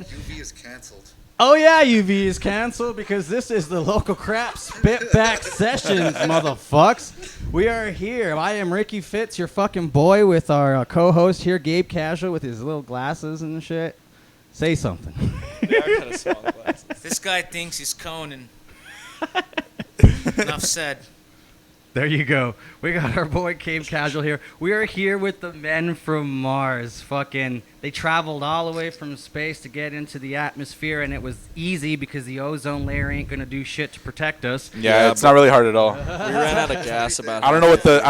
said. UV is canceled. Oh yeah, UV is canceled because this is the local crap spitback sessions, motherfucks. We are here. I am Ricky Fitz, your fucking boy, with our co-host here, Gabe Casual, with his little glasses and shit. Say something. They are kind of small glasses. This guy thinks he's Conan. Enough said. There you go. We got our boy Gabe Casual here. We are here with the men from Mars. Fucking, they traveled all the way from space to get into the atmosphere, and it was easy because the ozone layer ain't gonna do shit to protect us. Yeah, it's not really hard at all. We ran out of gas about. I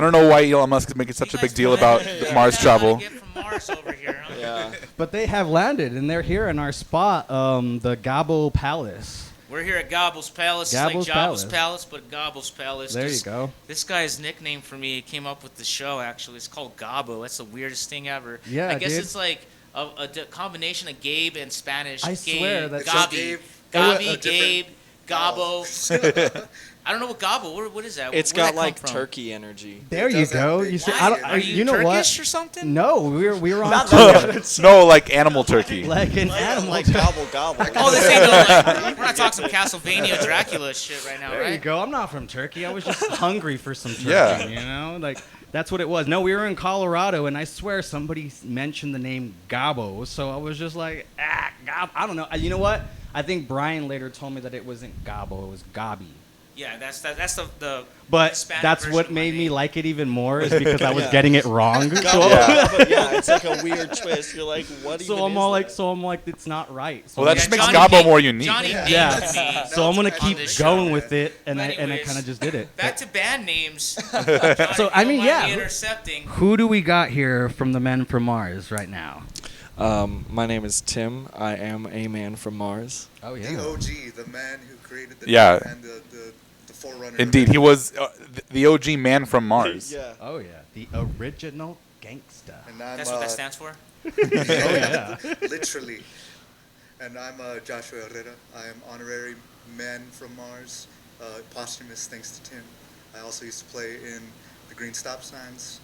don't know why Elon Musk is making such a big deal about the Mars travel. Get from Mars over here, huh? Yeah. But they have landed, and they're here in our spot, the Gobble Palace. We're here at Gobble's Palace. Gobble's it's like Jabba's Palace. Palace, but Gobble's Palace. There you 'cause go. This guy's nickname for me came up with the show, actually. It's called Gobbo. That's the weirdest thing ever. Yeah, I guess dude. it's like a combination of Gabe and Spanish. I Gabe, swear that's- Gobby. Gabe. Gabe, Gobbo. I don't know what Gobbo. What is that? It's Where'd got that come like from? turkey energy. There It you does have go. big You see, why? Are you, you know Turkish what? or something? No, we're on No, like animal turkey. like an animal. Like gobble gobble. Oh, this ain't no, like, we're not talking some Castlevania Dracula shit right now, There you right? go. I'm not from Turkey. I was just hungry for some turkey. Yeah. You know, like that's what it was. No, we were in Colorado, and I swear somebody mentioned the name Gabo, so I was just like, Gab. I don't know. You know what? I think Brian later told me that it wasn't Gabo, it was Gabi. Yeah, that's the But Hispanic that's version what of my made me name. like it even more is because I was Yeah. getting it wrong. Gobble, Yeah. gobble, yeah, it's like a weird twist. You're like, what even So I'm is all that? like, it's not right. So Well, that I'm just like, makes Johnny Gobbo named- more unique. Johnny named yeah. it to me. So I'm gonna On keep this going show, with it, and I Anyways, kind of just did it. Back to band names. So, I mean, yeah. Intercepting. Who do we got here from the Men from Mars right now? My name is Tim. I am a man from Mars. Oh The OG, the man who created the Yeah. and the forerunner. of Indeed, it. he was the OG man from Mars. Yeah. Oh yeah, the original gangsta. And I'm, That's what that stands for. Yeah. literally. And I'm Joshua Herrera. I am honorary man from Mars, posthumous thanks to Tim. I also used to play in the Green Stop Signs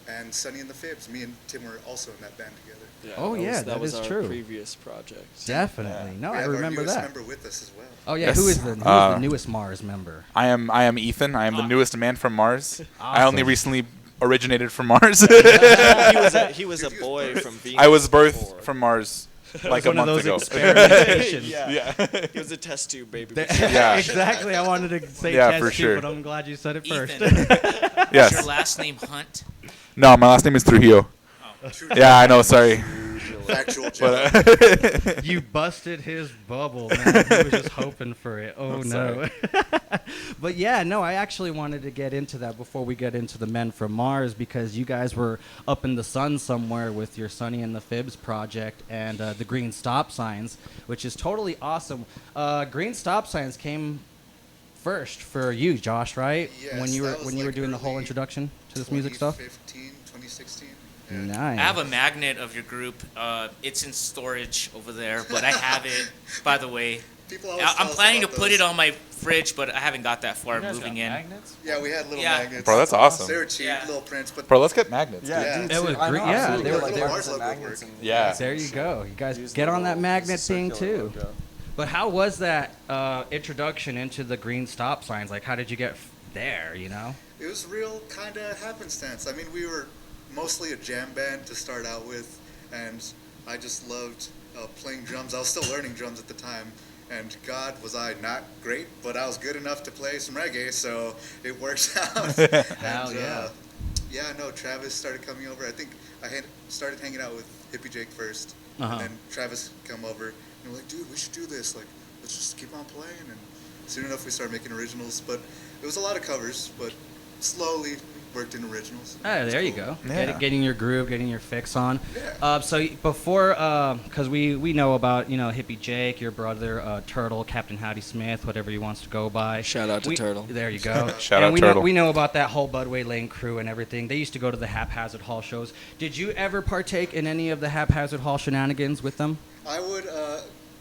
and Sunny and the Fibs. Me and Tim were also in that band together. Oh, yeah, that that was is our true. previous project. Definitely. No, We I have remember our newest that. member with us as well. Oh yeah, Yes. who is the newest Mars member? I am Ethan. I am the newest man from Mars. I only Awesome. recently originated from Mars. he was a boy from Venus. I was birthed before. from Mars like a One of month those ago. experimentations. Yeah. Yeah. He was a test tube baby. Yeah. Exactly. I wanted to say Yeah, test for tube, sure. but I'm glad you said it first. Ethan. Is your Yes. last name Hunt? No, my last name is Trujillo. True Yeah, I know. Sorry. factual But, joke. You busted his bubble, man. He was just hoping for it. Oh, I'm no. But yeah, no, I actually wanted to get into that before we get into the Men from Mars because you guys were up in the sun somewhere with your Sunny and the Fibs project and the Green Stop Signs, which is totally awesome. Green Stop Signs came first for you, Josh, right? Yes, when you that was were like doing the whole early introduction to this music stuff. 2015, 2016. Nice. I have a magnet of your group. It's in storage over there, but I have it. By the way, People always I'm tell us planning to about put those. it on my fridge, but I haven't got that far moving in. Yeah, we had little Yeah. magnets. Bro, that's awesome. They were cheap, Yeah. little prints, but Bro, let's get magnets. Yeah. dude. It was I know, great. Yeah, absolutely. they were- Like they the were- Mars logo magnets work. and- Yeah. There you go. You guys Use get the on that little magnet thing circular too. logo. But how was that introduction into the Green Stop Signs? Like, how did you get there? You know? it was real kind of happenstance. I mean, we were mostly a jam band to start out with, and I just loved playing drums. I was still learning drums at the time, and God, was I not great, but I was good enough to play some reggae, so it works out. Hell yeah. Yeah, no, Travis started coming over. I think I had started hanging out with Hippie Jake first, Uh-huh. and then Travis come over, and we're like, dude, we should do this. Like, let's just keep on playing, and soon enough we started making originals, but it was a lot of covers, but slowly worked in originals. Oh, It was there you cool. go. Yeah. Getting your groove, getting your fix on. Yeah. So before, because we know about Hippie Jake, your brother Turtle, Captain Howdy Smith, whatever he wants to go by. Shout out to Turtle. There you go. Shout and out we Turtle. Know, we know about that whole Budway Lane crew and everything. They used to go to the Haphazard Hall shows. Did you ever partake in any of the Haphazard Hall shenanigans with them? I would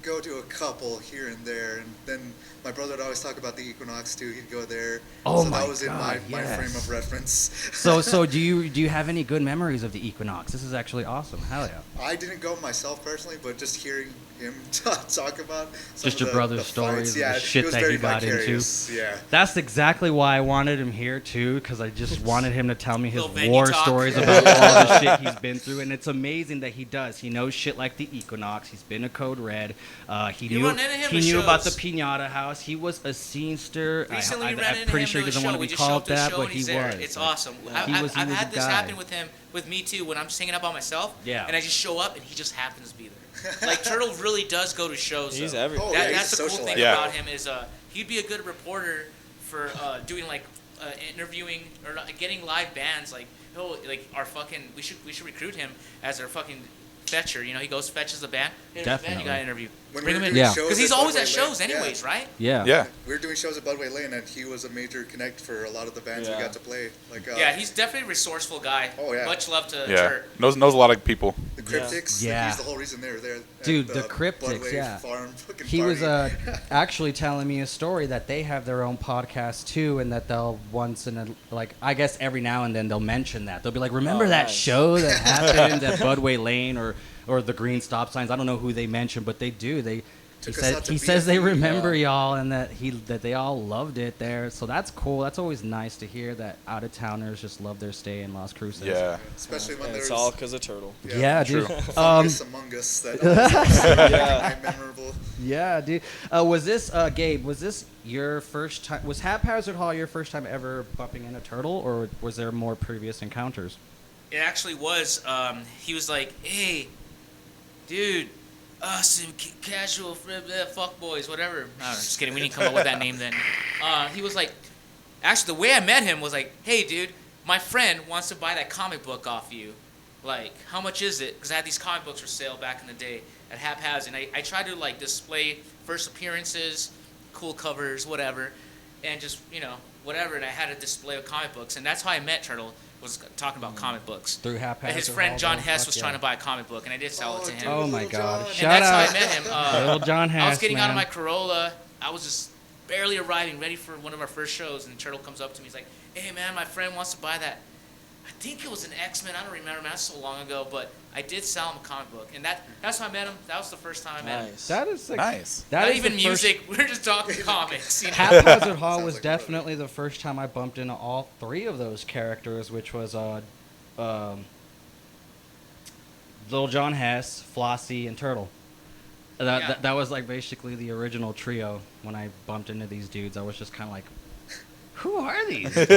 go to a couple here and there, and then my brother would always talk about the Equinox too. He'd go there. Oh so my that was God, in my yes. frame of reference. So do you have any good memories of the Equinox? This is actually awesome. Hell yeah. I didn't go myself personally, but just hearing him talk about some Just of your the brother's fights, stories and yeah, the it shit was that very he got into. vicarious, Yeah. That's exactly why I wanted him here too, because I just wanted him to tell me his Little venue war talk. stories about all the shit he's been through, and it's amazing that he does. He knows shit like the Equinox. He's been a Code Red. He You knew run into him he at knew about the shows. Pinata House. He was a scenester. Recently, we ran I'm into pretty him sure he to a doesn't show. want to We be just showed called up to a that, show but and he he's there. was. It's awesome. Yeah. He was I've a had this guy. happen with me too when I'm singing up by myself. Yeah. And I just show up and he just happens to be there. Like Turtle really does go to shows. He's though. everywhere. Oh, yeah, he's That's the cool socialite. thing Yeah. about him is he'd be a good reporter for doing like interviewing or getting live bands. Like like our fucking we should recruit him as our fucking fetcher. You know, he goes fetches the band. Hey, there's a band Definitely. you got to interview. When Bring we him were in. doing Yeah. shows Because he's at always Budway at shows Lane, anyways, yeah. right? Yeah. Yeah. We were doing shows at Budway Lane, and he was a major connect for a lot of the bands we Yeah. got to play. Like Yeah, he's definitely a resourceful guy. Oh, yeah. Much love to Yeah. Chert. Knows a lot of people. the Cryptics. Yeah. He's the whole reason they were there. at Dude, the Cryptics, Budway yeah. Farm fucking He was party. actually telling me a story that they have their own podcast too, and that they'll once in a I guess every now and then they'll mention that. They'll be like, "Remember Oh, that nice. show that happened at Budway Lane or the green stop signs?" I don't know who they mentioned, but they do. Took us out to He says they BFE, remember yeah. y'all and that they all loved it there. So that's cool. That's always nice to hear that out of towners just love their stay in Las Cruces. Yeah. Especially when And there's it's all because of Turtle. Yeah, dude. True. fungus among us that Yeah. memorable. Yeah, dude. Was this Gabe? Was this your first time? Was Haphazard Hall your first time ever bumping into Turtle, or was there more previous encounters? It actually was. He was like, "Hey, dude, us casual fuck boys, whatever." No, just kidding. We didn't come up with that name then. He was like, actually, the way I met him was like, "Hey, dude, my friend wants to buy that comic book off you. Like, how much is it?" Because I had these comic books for sale back in the day at Haphazard. And I tried to like display first appearances, cool covers, whatever, and just whatever. And I had a display of comic books, and that's how I met Turtle. Was talking about comic books. Through Haphazard His friend Hall, John though? Hess Fuck was yeah. trying to buy a comic book, and I did sell it to him. Oh my Little God! John. And Shout that's out, how I met him. little John Hess. I was getting out of man. my Corolla. I was just barely arriving, ready for one of our first shows, and Turtle comes up to me. He's like, "Hey man, my friend wants to buy that. I think it was an X-Men. I don't remember, man. That's so long ago, but I did sell him a comic book, and that's how I met him. That was the first time I met him. Nice. That is like, Nice. That Not is even the first- music. We're just talking comics. Haphazard Hall Sounds was like a brother. definitely the first time I bumped into all three of those characters, which was Little John Hess, Flossie, and Turtle. Yeah. That was like basically the original trio. When I bumped into these dudes, I was just kind of like, "Who are these dudes?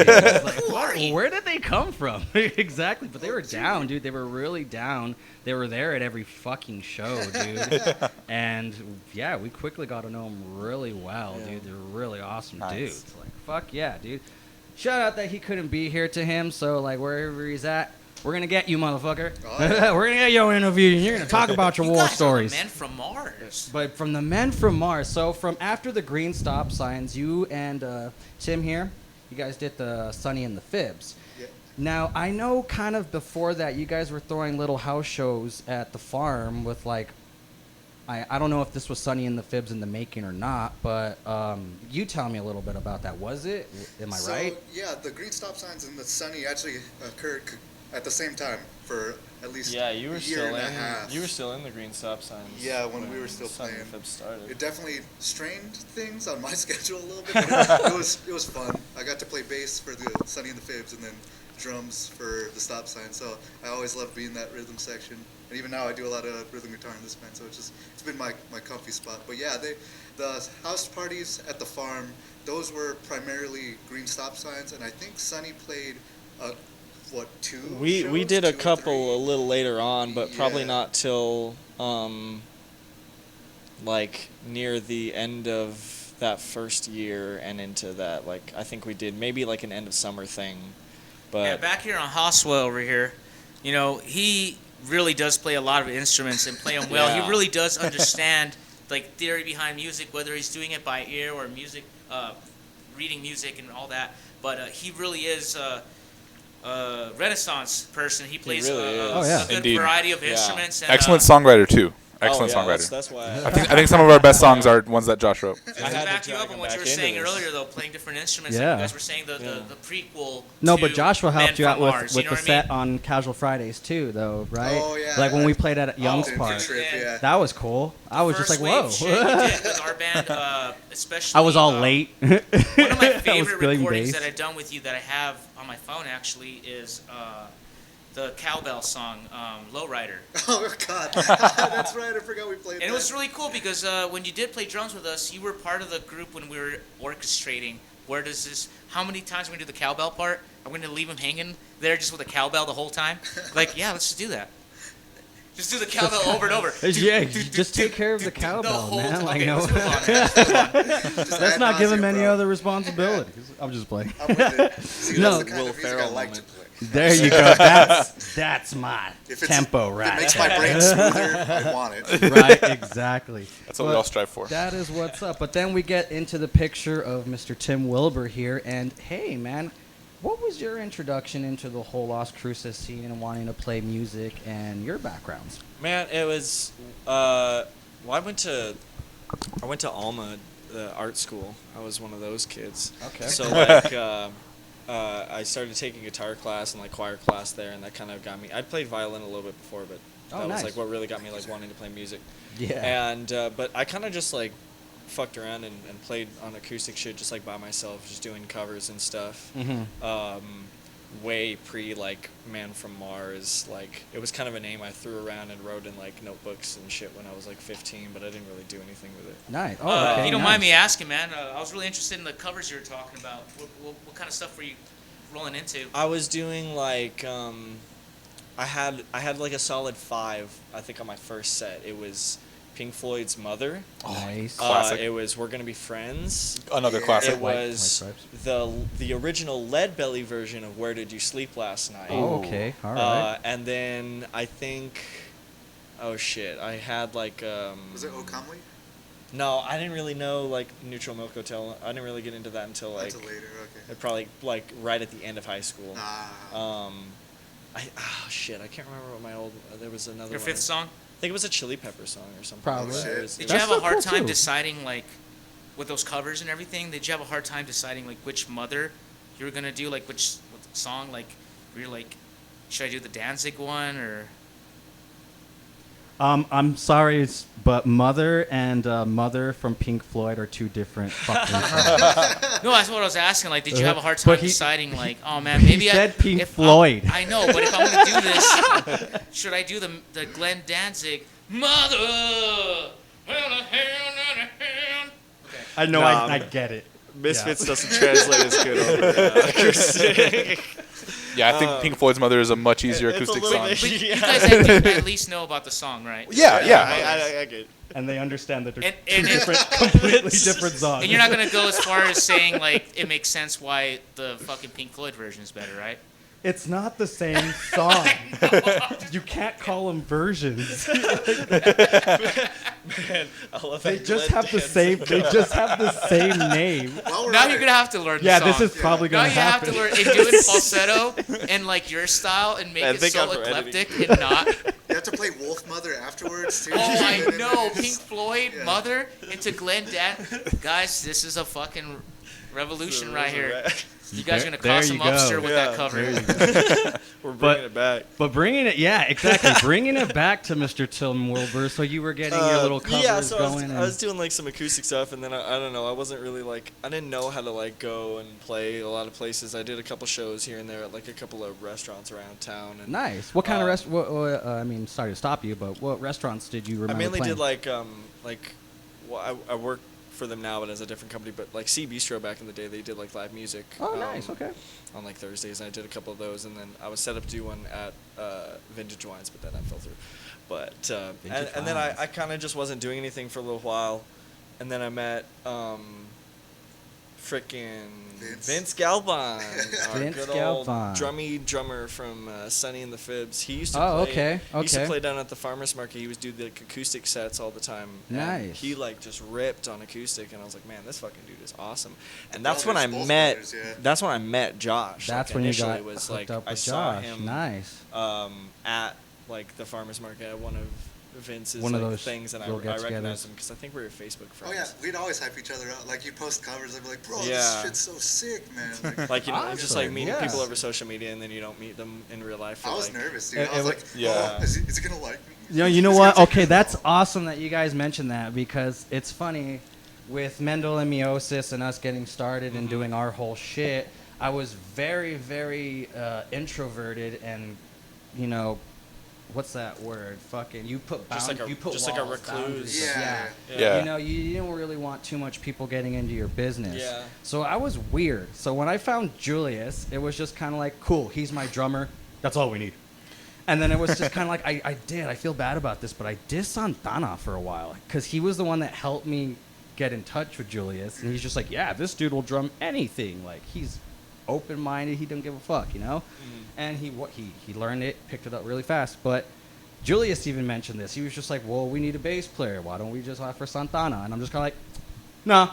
Like, Who are you?" where did they come from?" Exactly, but they were down, dude. They were really down. They were there at every fucking show, dude. And yeah, we quickly got to know them really well, Yeah. dude. They're really awesome Nice. dudes. Like, fuck yeah, dude. Shout out that he couldn't be here to him. So like wherever he's at, we're gonna get you, motherfucker. Oh, yeah. We're gonna get your interview, and you're gonna talk about your You war guys are the stories. men from Mars. But from the men from Mars. So from after the green stop signs, you and Tim here, you guys did the Sunny and the Fibs. Yeah. Now I know kind of before that you guys were throwing little house shows at the farm with like, I don't know if this was Sunny and the Fibs in the making or not, but you tell me a little bit about that. Was it? Am I So, right? yeah, the green stop signs and the Sunny actually occurred at the same time for at least Yeah, you were a year still and a in. half. You were still in the green stop signs. Yeah, when we were still Sun playing. Fib started. It definitely strained things on my schedule a little bit. But it was fun. I got to play bass for the Sunny and the Fibs, and then drums for the stop sign. So I always loved being in that rhythm section. And even now I do a lot of rhythm guitar in this band. So it's been my comfy spot. But yeah, the house parties at the farm, those were primarily green stop signs, and I think Sunny played two We shows? did a 2 or couple a 3? little later on, but probably Yeah. not till like near the end of that first year and into that. Like I think we did maybe like an end of summer thing, but Yeah, back here on Hoswell over here, he really does play a lot of instruments and play them well. Yeah. He really does understand like theory behind music, whether he's doing it by ear or reading music and all that. But he really is a Renaissance person. He plays really is. Oh, yeah. a good Indeed. variety of Yeah. instruments. And, Excellent songwriter too. Excellent oh, yeah, songwriter. That's why. I think some of our best songs are ones that Josh wrote. To I had to back you drag up on him what you back were saying into this. earlier, though, playing different instruments. Yeah. Like you guys were saying the prequel. No, to but Joshua Men helped you out from with, Mars, with you the know what I mean? set on Casual Fridays too, though, right? Oh, yeah. Like when we played at Young's Dude, Park. good trip, yeah. That was cool. I was just like, First whoa. wave shit you did with our band, especially. I was all late. One of my I was favorite playing recordings bass. that I've done with you that I have on my phone actually is the cowbell song, Lowrider. Oh God, that's right. I forgot we played. And it that. was really cool because when you did play drums with us, you were part of the group when we were orchestrating. Where does this? How many times are we gonna do the cowbell part? Are we gonna leave him hanging there just with a cowbell the whole time? Like, yeah, let's just do that. Just do the cowbell over and over. Yeah, just take care of the cowbell, whole man. time. Like, Okay, no, let's move on, man. Let's move on. Just let's ad not give him nauseam, any bro. other responsibilities. I'm just playing. I'm with it. See, No. that's the kind Will of music I Ferrell like to moment. play. There you go. That's my If it's, tempo, if right? it makes my brain smoother, I want it. Right, exactly. That's what we But all strive for. That is what's up. But then we get into the picture of Mr. Tim Wilbur here, and hey, man, what was your introduction into the whole Las Cruces scene and wanting to play music and your backgrounds? Man, it was. Well, I went to Alma, the art school. I was one of those kids. Okay. So like, I started taking guitar class and like choir class there, and that kind of got me. I'd played violin a little bit before, but Oh, that nice. was like what really got me like wanting to play music. Yeah. And but I kind of just like fucked around and played on acoustic shit just like by myself, just doing covers and stuff. Mm-hmm. Way pre like Man from Mars. Like it was kind of a name I threw around and wrote in like notebooks and shit when I was like 15, but I didn't really do anything with it. Nice. Oh, okay, if you don't nice. mind me asking, man, I was really interested in the covers you were talking about. What kind of stuff were you rolling into? I was doing like I had like a solid 5 I think on my first set. It was Pink Floyd's Mother. Nice. Classic. It was We're Gonna Be Friends. Another Yeah. classic. It was White the original Lead Belly version of Where Did You Sleep Last Night. Oh, okay. All right. And then I think, oh shit, I had like Was it O Comely? no, I didn't really know like Neutral Milk Hotel. I didn't really get into that until like Until later. Okay. probably like right at the end of high school. Ah. Shit, I can't remember what my old. There was another. Your one. fifth song? I think it was a Chili Pepper song or something. Probably. Oh, shit. It was- Did That's you have a so hard cool, time too. deciding, like, with those covers and everything? Did you have a hard time deciding, like, which Mother you were gonna do? Like, which song? Like, were you like, should I do the Danzig one or? I'm sorry, but Mother and Mother from Pink Floyd are two different fucking songs. No, that's what I was asking. Like, did you have a hard But time he- deciding, like, oh man, maybe he I said Pink if Floyd. I know, but if I'm gonna do this, should I do the Glenn Danzig Mother? Okay. I know, Nah, I get it. Misfits doesn't translate as good over acoustic. Yeah, I think Pink Floyd's Mother is a much easier It's a acoustic little song. bit- But Yeah. you guys at least know about the song, right? Yeah, yeah. I get it. And they understand that they're And- two and it- different, completely different songs. And you're not gonna go as far as saying like it makes sense why the fucking Pink Floyd version is better, right? It's not the same song. You can't call them versions. Man, I love They that just Glenn have the Danzig same. They cover. just have the same name. While we're Now at you're it, gonna have to learn. Yeah, the this song. is probably Now gonna you happen. have to learn and do it falsetto and like your style and make I it think so I'm for eclectic editing. and not. you have to play Wolf Mother afterwards too. Oh, I And then know. it's- Pink Floyd, Yeah. Mother, into Glenn Guys, this is a fucking revolution right here. You guys are gonna There cause you some go. upstir with that Yeah, cover. We're But- bringing it back. But bringing it, yeah, exactly. Bringing it back to Mr. Tim Wilbur. So you were getting your little covers yeah, so going. I was doing like some acoustic stuff, and then I don't know. I wasn't really like I didn't know how to like go and play a lot of places. I did a couple shows here and there at like a couple of restaurants around town. And nice. What kind of Uh, rest? I mean, sorry to stop you, but what restaurants did you I remember mainly playing? did like well, I work for them now, but as a different company. But like C Bistro back in the day, they did like live music. Oh, nice. Okay. On like Thursdays, and I did a couple of those, and then I was set up to do one at Vintage Wines, but then I fell through. But and then I kind of just wasn't doing anything for a little while, and then I met frickin' Vince Galvin, our Vince good old Galvin. drummer from Sonny and the Fibs. He used to Oh, play. okay, He used to okay. play down at the farmers market. He was do the acoustic sets all the time. and Nice. He like just ripped on acoustic, and I was like, man, this fucking dude is awesome. And The that's when I brothers, both met. brothers, yeah. That's when I met Josh. That's like, when you initially got was hooked like up I with saw Josh. him Nice. at like the farmers market at one of Vince's One of like, those things, and I little recognize get-togethers. him because I think we were Facebook friends. Oh yeah, we'd always hype each other up. Like you post covers, I'd be like, bro, this Yeah. shit's so sick, man. Like, you know, just like Awesome, meeting yeah. people over social media, and then you don't meet them in real life. For I was like, nervous, dude. It- I was it like, yeah. oh, is he gonna like me? You know Is he what? gonna take Okay, me that's home? awesome that you guys mentioned that, because it's funny with Mendel and Meiosis and us getting started and doing our whole shit. I was very, very introverted, and you know, what's that word? Fucking, you put Just like a- you put just like a walls, recluse. boundaries. Yeah. Yeah. You know, you don't really want too much people getting into your business. Yeah. So I was weird. So when I found Julius, it was just kind of like, cool, he's my drummer. That's all we need. And then it was just kind of like, I feel bad about this, but I dissed Santana for a while because he was the one that helped me get in touch with Julius. And he's just like, yeah, this dude will drum anything. Like, he's open-minded. He don't give a fuck, you know? And he learned it, picked it up really fast. But Julius even mentioned this. He was just like, well, we need a bass player. Why don't we just offer Santana? And I'm just kind of like, nah,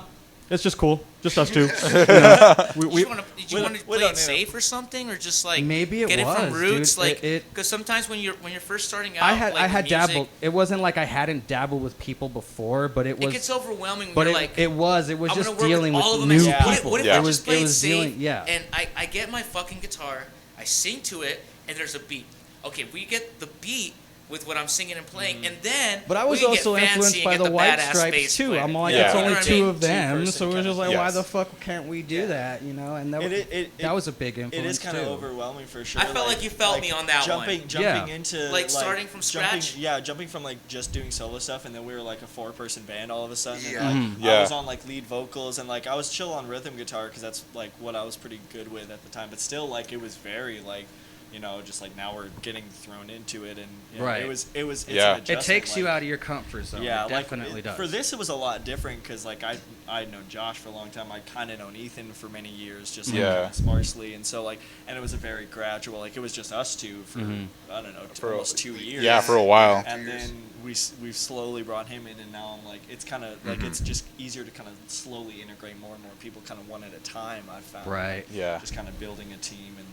it's just cool. Just us two. You know, Did you want to we play don't it need safe or something, or just like Maybe it get it from was, roots, dude. like It- because sometimes when you're first starting out, I had like, I with had music, dabbled. It wasn't like I hadn't dabbled with people before, but it It was. gets overwhelming when But you're it, like, it was I'm just gonna work dealing with all with of them. new Yeah. people. What if Yeah. I It was just played safe, dealing, yeah. and I get my fucking guitar, I sing to it, and there's a beat. Okay, we get the beat with what I'm singing and playing, and then But I was we can get also fancy influenced and by get the White badass Stripes bass too. player. I'm like, Yeah. it's You only know what I two mean? of them, Two-person so it was kind just of- like, why Yes. the fuck can't we do that? You know, and that that was a big influence It is kind of too. overwhelming for sure. I felt like you felt me on that jumping, one. Jumping Yeah. into Like, starting from jumping, scratch? Yeah, jumping from like just doing solo stuff, and then we were like a 4-person band all of a sudden. Yeah. And, like, Yeah. I was on like lead vocals, and like I was chill on rhythm guitar because that's like what I was pretty good with at the time. But still, like it was very like, you know, just like now we're getting thrown into it, and you know, Right. It's Yeah. an It adjustment, takes you like- out of your comfort zone. Yeah, it definitely does. For this, it was a lot different because like I'd known Josh for a long time. I'd kind of known Ethan for many years, just like Yeah. kinda sparsely, and so like, and it was a very gradual. Like it was just us two for I don't know, For almost 2 years. Yeah, for a while. And then we've slowly brought him in, and now I'm like, it's kind of like it's just easier to kind of slowly integrate more and more people, kind of one at a time. I've found. Right. Yeah. Just kind of building a team and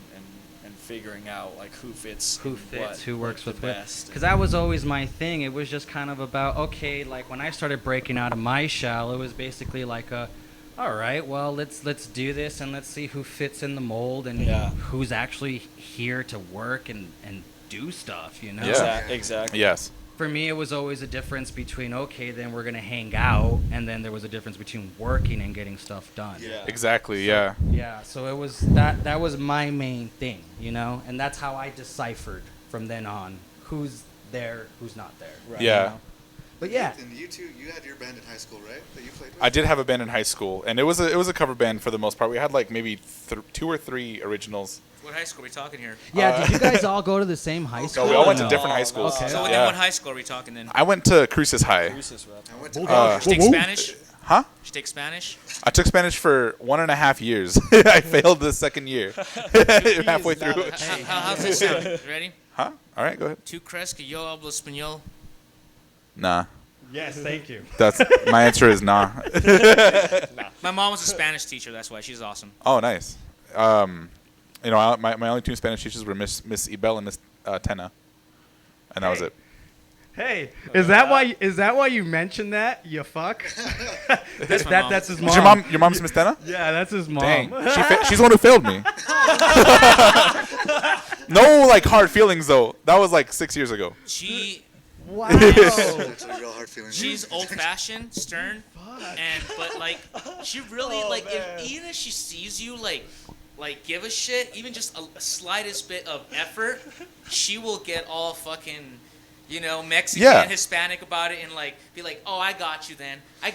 figuring out like who fits. Who in fits, what, who works like, with the what. best. Because that was always my thing. It was just kind of about, okay, like when I started breaking out of my shell, it was basically like all right, well, let's do this and let's see who fits in the mold and Yeah. who's actually here to work and do stuff, you know? Yeah. Exactly. Yes. For me, it was always a difference between, okay, then we're going to hang out, and then there was a difference between working and getting stuff done. Yeah. Exactly. Yeah. Yeah, so it was that was my main thing, you know, and that's how I deciphered from then on who's there, who's not there. Right. Yeah. You know? But yeah, And you two, you had your band in high school, right? That you played with? I did have a band in high school, and it was a cover band for the most part. We had like maybe 2 or 3 originals. What high school are we talking here? yeah. Did you guys all go to the same high school? No, we all went to or different high No, schools. Okay. So Yeah. then what high school are we talking then? I went to Cruces High. Cruces rep. I went to Did college. you take Spanish? Huh? Did you take Spanish? I took Spanish for 1.5 years. I failed the second year, halfway not through. a- How's this sound? Ready? Huh? All right, go ahead. ¿Tú crees que yo hablo español? Nah, Yes, thank you. that's my answer is nah. My mom was a Spanish teacher. That's why she's awesome. Oh, nice. You know, my only 2 Spanish teachers were Miss Ibel and Miss Tena, and that was it. Hey, is that why you mentioned that? You fuck. That's my mom. That's his Is mom. your mom's Miss Tena? Yeah, that's his mom. Dang, she's the one who failed me. No, like hard feelings though. That was like 6 years ago. She Wow. That's a real hard feeling. she's old-fashioned, stern, and but like she really like even if she sees you like give a shit, even just a slightest bit of effort, she will get all fucking, you know, Mexican, Yeah. Hispanic about it and like be like, oh, I got you then. And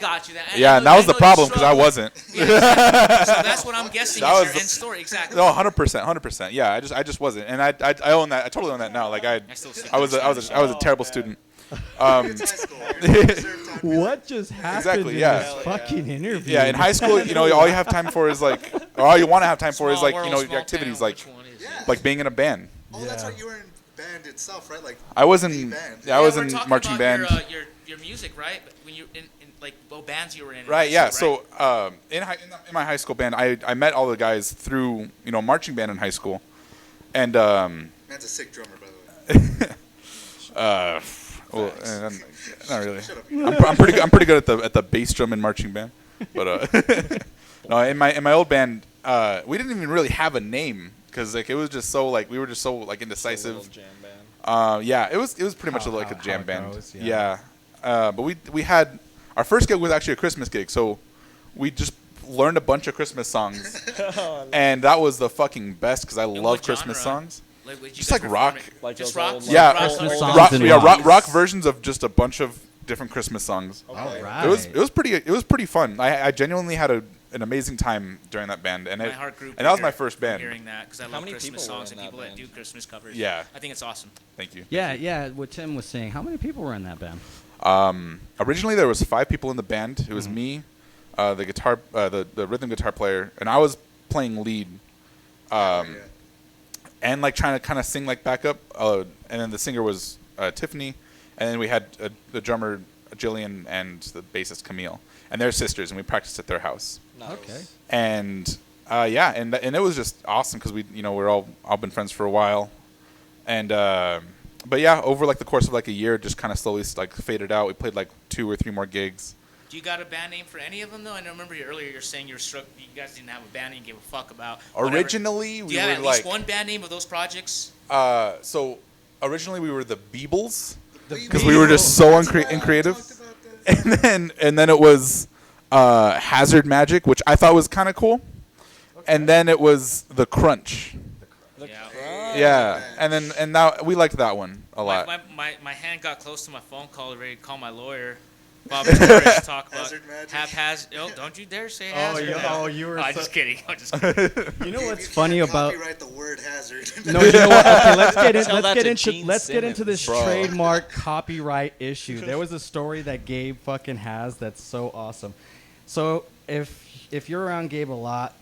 Yeah, I and know- that was I the know you problem because I struggle. wasn't. Yeah, so that's what I'm guessing That is was your the- end story. Exactly. No, 100%. Yeah, I just wasn't, and I own that. I totally own that now. Like I still stick was with I was a terrible student. It's high school. You deserve time. What just happened Exactly, in yeah. this fucking interview? Yeah, in high school, you know, all you have time for is like, or all you want to have time for is Small like, world, you know, small your activities, town, like which one is it? Yeah. like being in a band. Oh, that's Yeah. right. You were in band itself, right? Like I was the in, band. yeah, I was we're in talking marching about band. Your music, right? When you in like what bands you were in. Right, yeah. So, So in my high school band, I met all the guys through, you know, marching band in high school, and Man's a sick drummer, by the way. Well, not really. Shut up. I'm pretty good at the bass drum and marching band, but no, in my old band, we didn't even really have a name because like it was just so like we were just so like indecisive. A little jam band. Yeah, it was pretty much like a how jam it band. goes, yeah. But we had our first gig was actually a Christmas gig, so we just learned a bunch of Christmas songs, and that was the fucking best because I love what Christmas genre? songs. Like, would you Just guys like rock. perform it? Like Just those rock. old, like, Yeah, Christmas old- songs rock, and yeah, rock. rock versions of just a bunch of different Christmas songs. Okay. All right. It was pretty fun. I genuinely had an amazing time during that band, and My heart grew and that was my bigger first band. Hearing that because I How love many Christmas people were songs in and that people that band? do Christmas covers. Yeah. I think it's awesome. Thank you. Yeah. What Tim was saying. How many people were in that band? Originally there was 5 people in the band. It was me, the guitar, the rhythm guitar player, and I was playing lead. Yeah. And like trying to kind of sing like backup. And then the singer was Tiffany, and then we had the drummer Jillian and the bassist Camille, and they're sisters, and we practiced at their house. Nice. Okay. And yeah, and it was just awesome because we're all been friends for a while, and but yeah, over like the course of like a year, just kind of slowly like faded out. We played like 2 or 3 more gigs. Do you got a band name for any of them though? I remember earlier you're saying you guys didn't have a band name you gave a fuck about. Whatever. Originally, Do we you have were at like least one band name of those projects? so originally we were the Beebles. Because we were just so uncreative. And then it was Hazard Magic, which I thought was kind of cool. And then it was the Crunch. Yeah. Yeah, and now we liked that one a lot. My hand got close to my phone call, ready to call my lawyer. Bob Torres to talk about Hazard Magic? Oh, don't you dare say Oh, hazard. you- now. oh, you were I'm so- just kidding. I'm just kidding. You know Dave, what's you funny can't about? copyright the word hazard. No, you know what? Okay, let's get Tell that to into Gene let's get into this Simmons. Bro. trademark copyright issue. There was a story that Gabe fucking has that's so awesome. So if you're around Gabe a lot,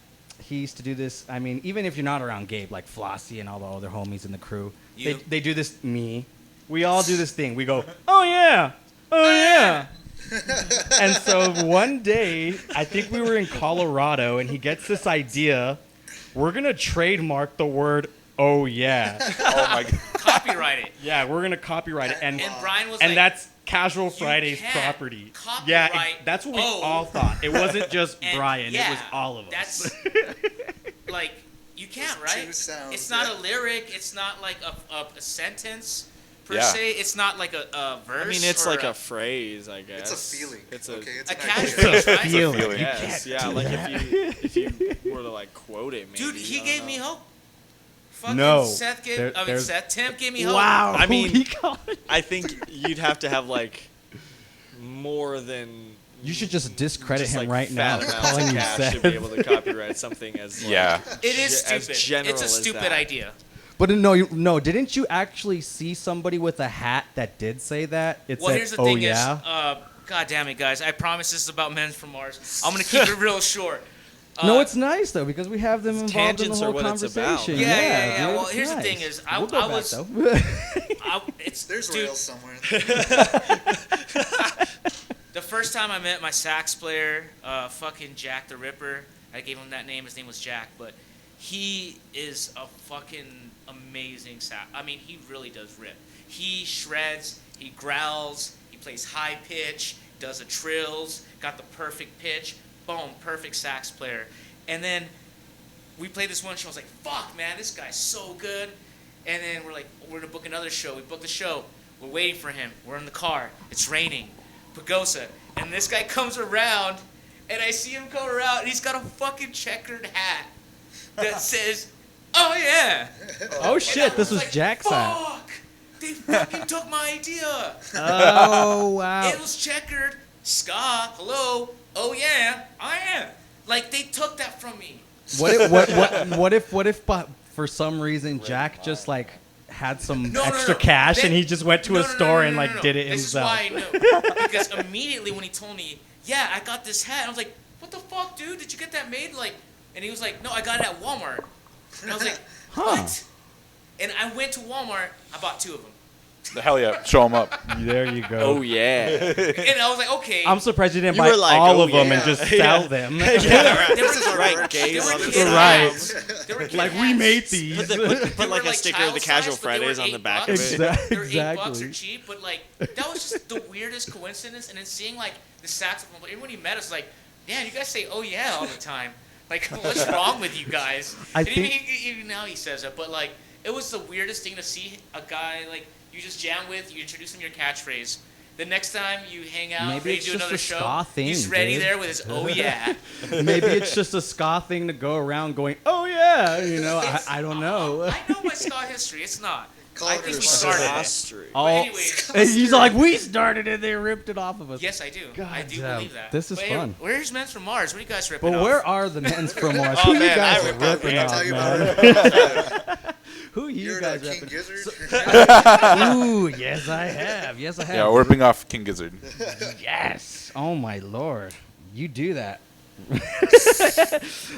he used to do this. I mean, even if you're not around Gabe, like Flossie and all the other homies in the crew, You. they do this. We all do this thing. We go, oh yeah, oh yeah. And so one day, I think we were in Colorado, and he gets this idea. We're gonna trademark the word "oh yeah." Oh my god. Copyright it. Yeah, we're gonna copyright it, and And Brian was and like, that's Casual Fridays can't property. copyright Yeah, that's what we "oh." all thought. It wasn't just And Brian; yeah, it was all of us. That's like you can't, Those right? two sounds, It's not yeah. a lyric. It's not like a sentence per Yeah. se. It's not like a verse. I mean, it's or like a phrase, I guess. It's a feeling. It's a okay, it's a an casual idea. It's a right? feeling. feeling. You yes, can't yeah. do Like that. if you were to like quote it, maybe. Dude, he I don't gave me know. hope. Fucking No, Seth gave. there- there's- Seth Tim gave me hope. Wow. I mean- he called it- I think you'd have to have like more than. You should just discredit just, him like, right now fat for amounts calling of you cash Seth. to be able to copyright something as like, Yeah. It is as stupid. general It's a as stupid that. idea. But no, didn't you actually see somebody with a hat that did say that? It Well, said, here's the "Oh thing yeah." is, God damn it, guys! I promise this is about Men from Mars. I'm gonna keep it real short. No, it's nice though because we have them involved in the tangents are whole what it's about. conversation. Yeah. dude, Well, it's here's the nice. thing is, We'll go I back, was- though. It's There's dude, rails somewhere. the first time I met my sax player, fucking Jack the Ripper. I gave him that name. His name was Jack, but he is a fucking amazing sax. I mean, he really does rip. He shreds. He growls. He plays high pitch. Does the trills. Got the perfect pitch. Boom, perfect sax player. And then we played this one show. I was like, fuck, man, this guy's so good. And then we're like, we're going to book another show. We booked the show. We're waiting for him. We're in the car. It's raining. Pagosa. And this guy comes around, and I see him come around, and he's got a fucking checkered hat that says, oh, yeah. Oh shit! This was like, Jack's hat. fuck. They fucking took my idea. Oh wow! It was checkered. Ska. Hello. Oh, yeah. I am. Like, they took that from me. What if but for some reason Jack just like had some extra cash Then- and he just went to no, a no, no, store no, and no, like no. did it This himself? is why I know. Because immediately when he told me, yeah, I got this hat, I was like, what the fuck, dude? Did you get that made? Like, and he was like, no, I got it at Walmart. And I was like, Huh. what? And I went to Walmart. I bought 2 of them. Hell yeah, show them up. There you go. Oh yeah. And I was like, okay. I'm surprised you didn't You buy were like, all oh, of them and yeah. just Yeah. sell them. They This is were our right, merch. gay They were motherfucker. kid Right. hats. They were kid Like, we hats. made these. Put like They a were, sticker of the child Casual size, but they were Fridays on the $8 back of it. They were $8 Exactly. or cheap, but like that was just the weirdest coincidence. And then seeing like the saxophone, but when he met us, like, damn, you guys say "oh yeah" all the time. Like, what's wrong with you guys? I And even, think- even now he says it, but like, it was the weirdest thing to see a guy like you just jam with, you introduce him your catchphrase. The next time you hang out, Maybe ready it's to do just another a show, ska thing, he's ready dude. there with his "oh yeah." Maybe it's just a ska thing to go around going, oh yeah, you know, I don't know. I know my ska history. It's not. Call I it think we your started it. History. Oh, anyways- and he's like, we started it, they ripped it off of us. Yes, I do. God I do damn, believe that. this is But anyway, fun. Where's Men from Mars? What are you guys ripping But off? where are the men's from Mars? Oh, Who you man, guys I are ripped off- ripping I'll off, tell you man? about Who you You're guys the King ripping? Gizzard. Ooh, yes I have. Yes I have. Yeah, we're ripping off King Gizzard. Yes. Oh my lord. You do that.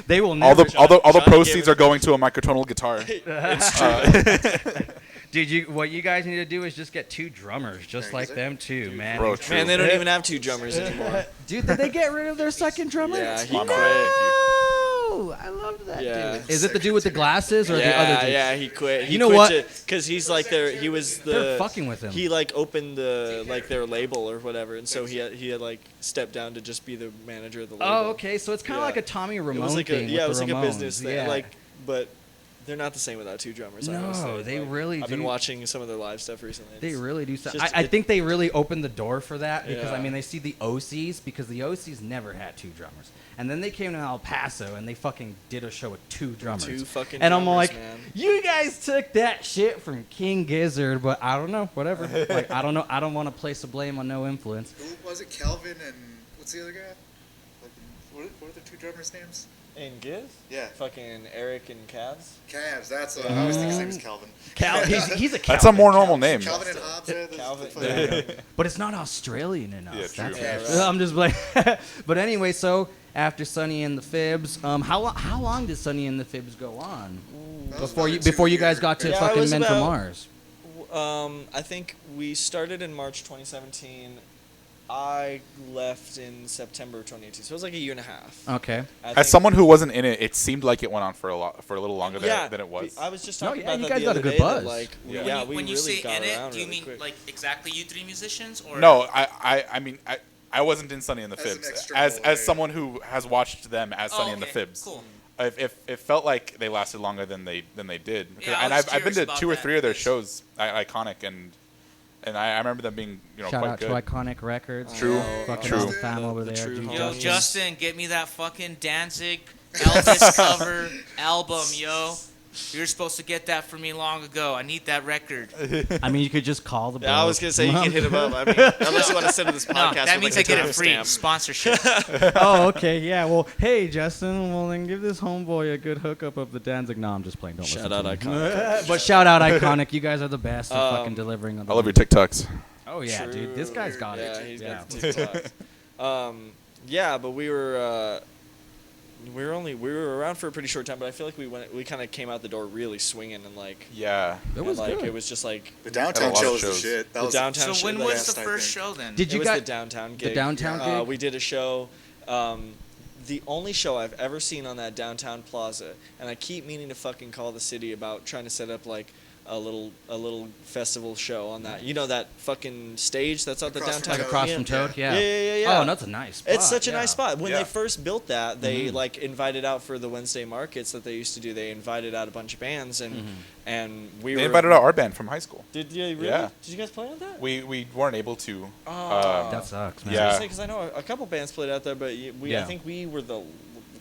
They will All never. the John gave proceeds it- are going to a microtonal guitar. Dude, what you guys need to do is just get 2 drummers, just There you like go. them too, man. Bro, true. Man, they don't even have 2 drummers anymore. Dude, did they get rid of their second drummer? Yeah, he My quit. man. No, I loved that Yeah. dude. Is it the dude with the glasses or the other Yeah, dude? yeah, he quit. He You know quit what? Because he's like he was the. They're fucking with him. He like opened the like their label or whatever, and so he had like stepped down to just be the manager of the label. Oh, okay. So it's kind of Yeah. like a Tommy Ramone It was like a thing. yeah, it with was the like a Ramones. business thing. Yeah. Like, but they're not the same without 2 drummers. I No, always say. they Like, really I've do. been watching some of their live stuff recently. They It's- really do. just- I think they really opened the door for that because I Yeah. mean they see the OCs because the OCs never had 2 drummers, and then they came to El Paso and they fucking did a show with 2 drummers. 2 fucking and I'm drummers, like, man. you guys took that shit from King Gizzard, but I don't know, whatever. Like I don't know, I don't want to place the blame on no influence. Who was it? Calvin and what's the other guy? What are the 2 drummers' names? In Giz? Yeah, Fucking Eric and Cavs. Cavs. That's what I always think his name is Calvin. Cal, he's a Calvin, That's a more normal name. Calvin and Hobbs. Yeah, Calvin. the but it's not Australian enough. Yeah, true. That's Yeah, it. right. I'm just like, but anyway, so after Sonny and the Fibs, how long did Sonny and the Fibs go on That was before about you a before you 2-year guys got to Yeah, it fucking was Men from about- Mars? I think we started in March 2017. I left in September 2018, so it was like a year and a half. Okay. I As think- someone who wasn't in it, it seemed like it went on for a little longer yeah, than it was. I was just No, talking yeah, about you that guys the got a other good day. buzz. That, like, Yeah. yeah, when we you really say got in it, around do you really mean quick. like exactly you 3 musicians or No, I mean I wasn't in Sonny and the As an Fibs. external, As yeah. someone who has watched them as Oh, Sonny and the okay, Fibs. Cool. It felt like they lasted longer than they did. Yeah, I and was I've been curious to about 2 or that 3 of their because- shows, iconic, and I remember them being Shout quite out good. to Iconic Records. True, Fucking true. all the fam over The there. true dude. homies. Yo, Yes. Justin, get me that fucking Danzig Elvis cover album, yo. You were supposed to get that for me long ago. I need that record. I mean, you could just call the. Yeah, I was bros. gonna say you can hit him up. I mean, unless you want to send to this No, podcast. that with, means like, I a get it free. timestamp. Sponsorship. Oh, okay, yeah. Well, hey, Justin. Well, then give this homeboy a good hookup of the Danzig. No, I'm just playing. Don't Shout listen out to me. Iconic. But shout out Iconic. You guys are the best at fucking Um, delivering. On the I love your TikToks. Oh yeah, dude. This guy's True. got Yeah, it. he's Yeah. got the TikTok. Yeah, but we were around for a pretty short time, but I feel like we kind of came out the door really swinging and like Yeah. It was like good. it was just like The Had downtown a lot of show was the shows. shit. That the was downtown. So show, when like, was best, the I first think. show then? Did it you was guys the downtown gig. downtown gig? We did a show. The only show I've ever seen on that downtown plaza, and I keep meaning to fucking call the city about trying to set up like a little festival show on that. You know that fucking stage that's out the Across from downtown. Toad. across Yeah. from Toad? Yeah. Yeah. Oh, that's a nice spot. It's such a yeah. nice spot. When Yeah. they first built that, they Mhm. like invited out for the Wednesday markets that they used to do. They invited out a bunch of bands, and Mhm. and we They were invited out our band from high school. Did you really? Yeah. Did you guys play on that? We weren't able to. Oh. That sucks, man. Yeah. Because I know a couple bands played out there, but I Yeah. think we were the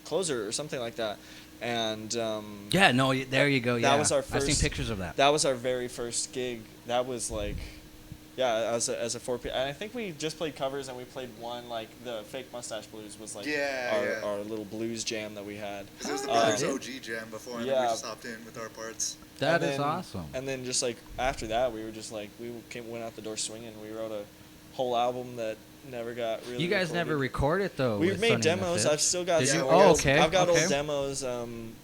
closer or something like that. And Yeah, no, there you go. That Yeah, was our I've seen first- pictures of that. that was our very first gig. That was like, yeah, as a 4 and I think we just played covers and we played one like the Fake Mustache Blues was like Yeah, our little blues jam that we had. 'Cause it was the Uh, Brothers OG jam before, and then we yeah. just hopped in with our parts. That and is then- awesome. And then just like after that, we were just like went out the door swinging. We wrote a whole album that never got really. You guys never recorded. recorded though. We've with made Sonny and the demos. Fibs? I've still got Did some you? old, Oh, okay, I've got okay. old demos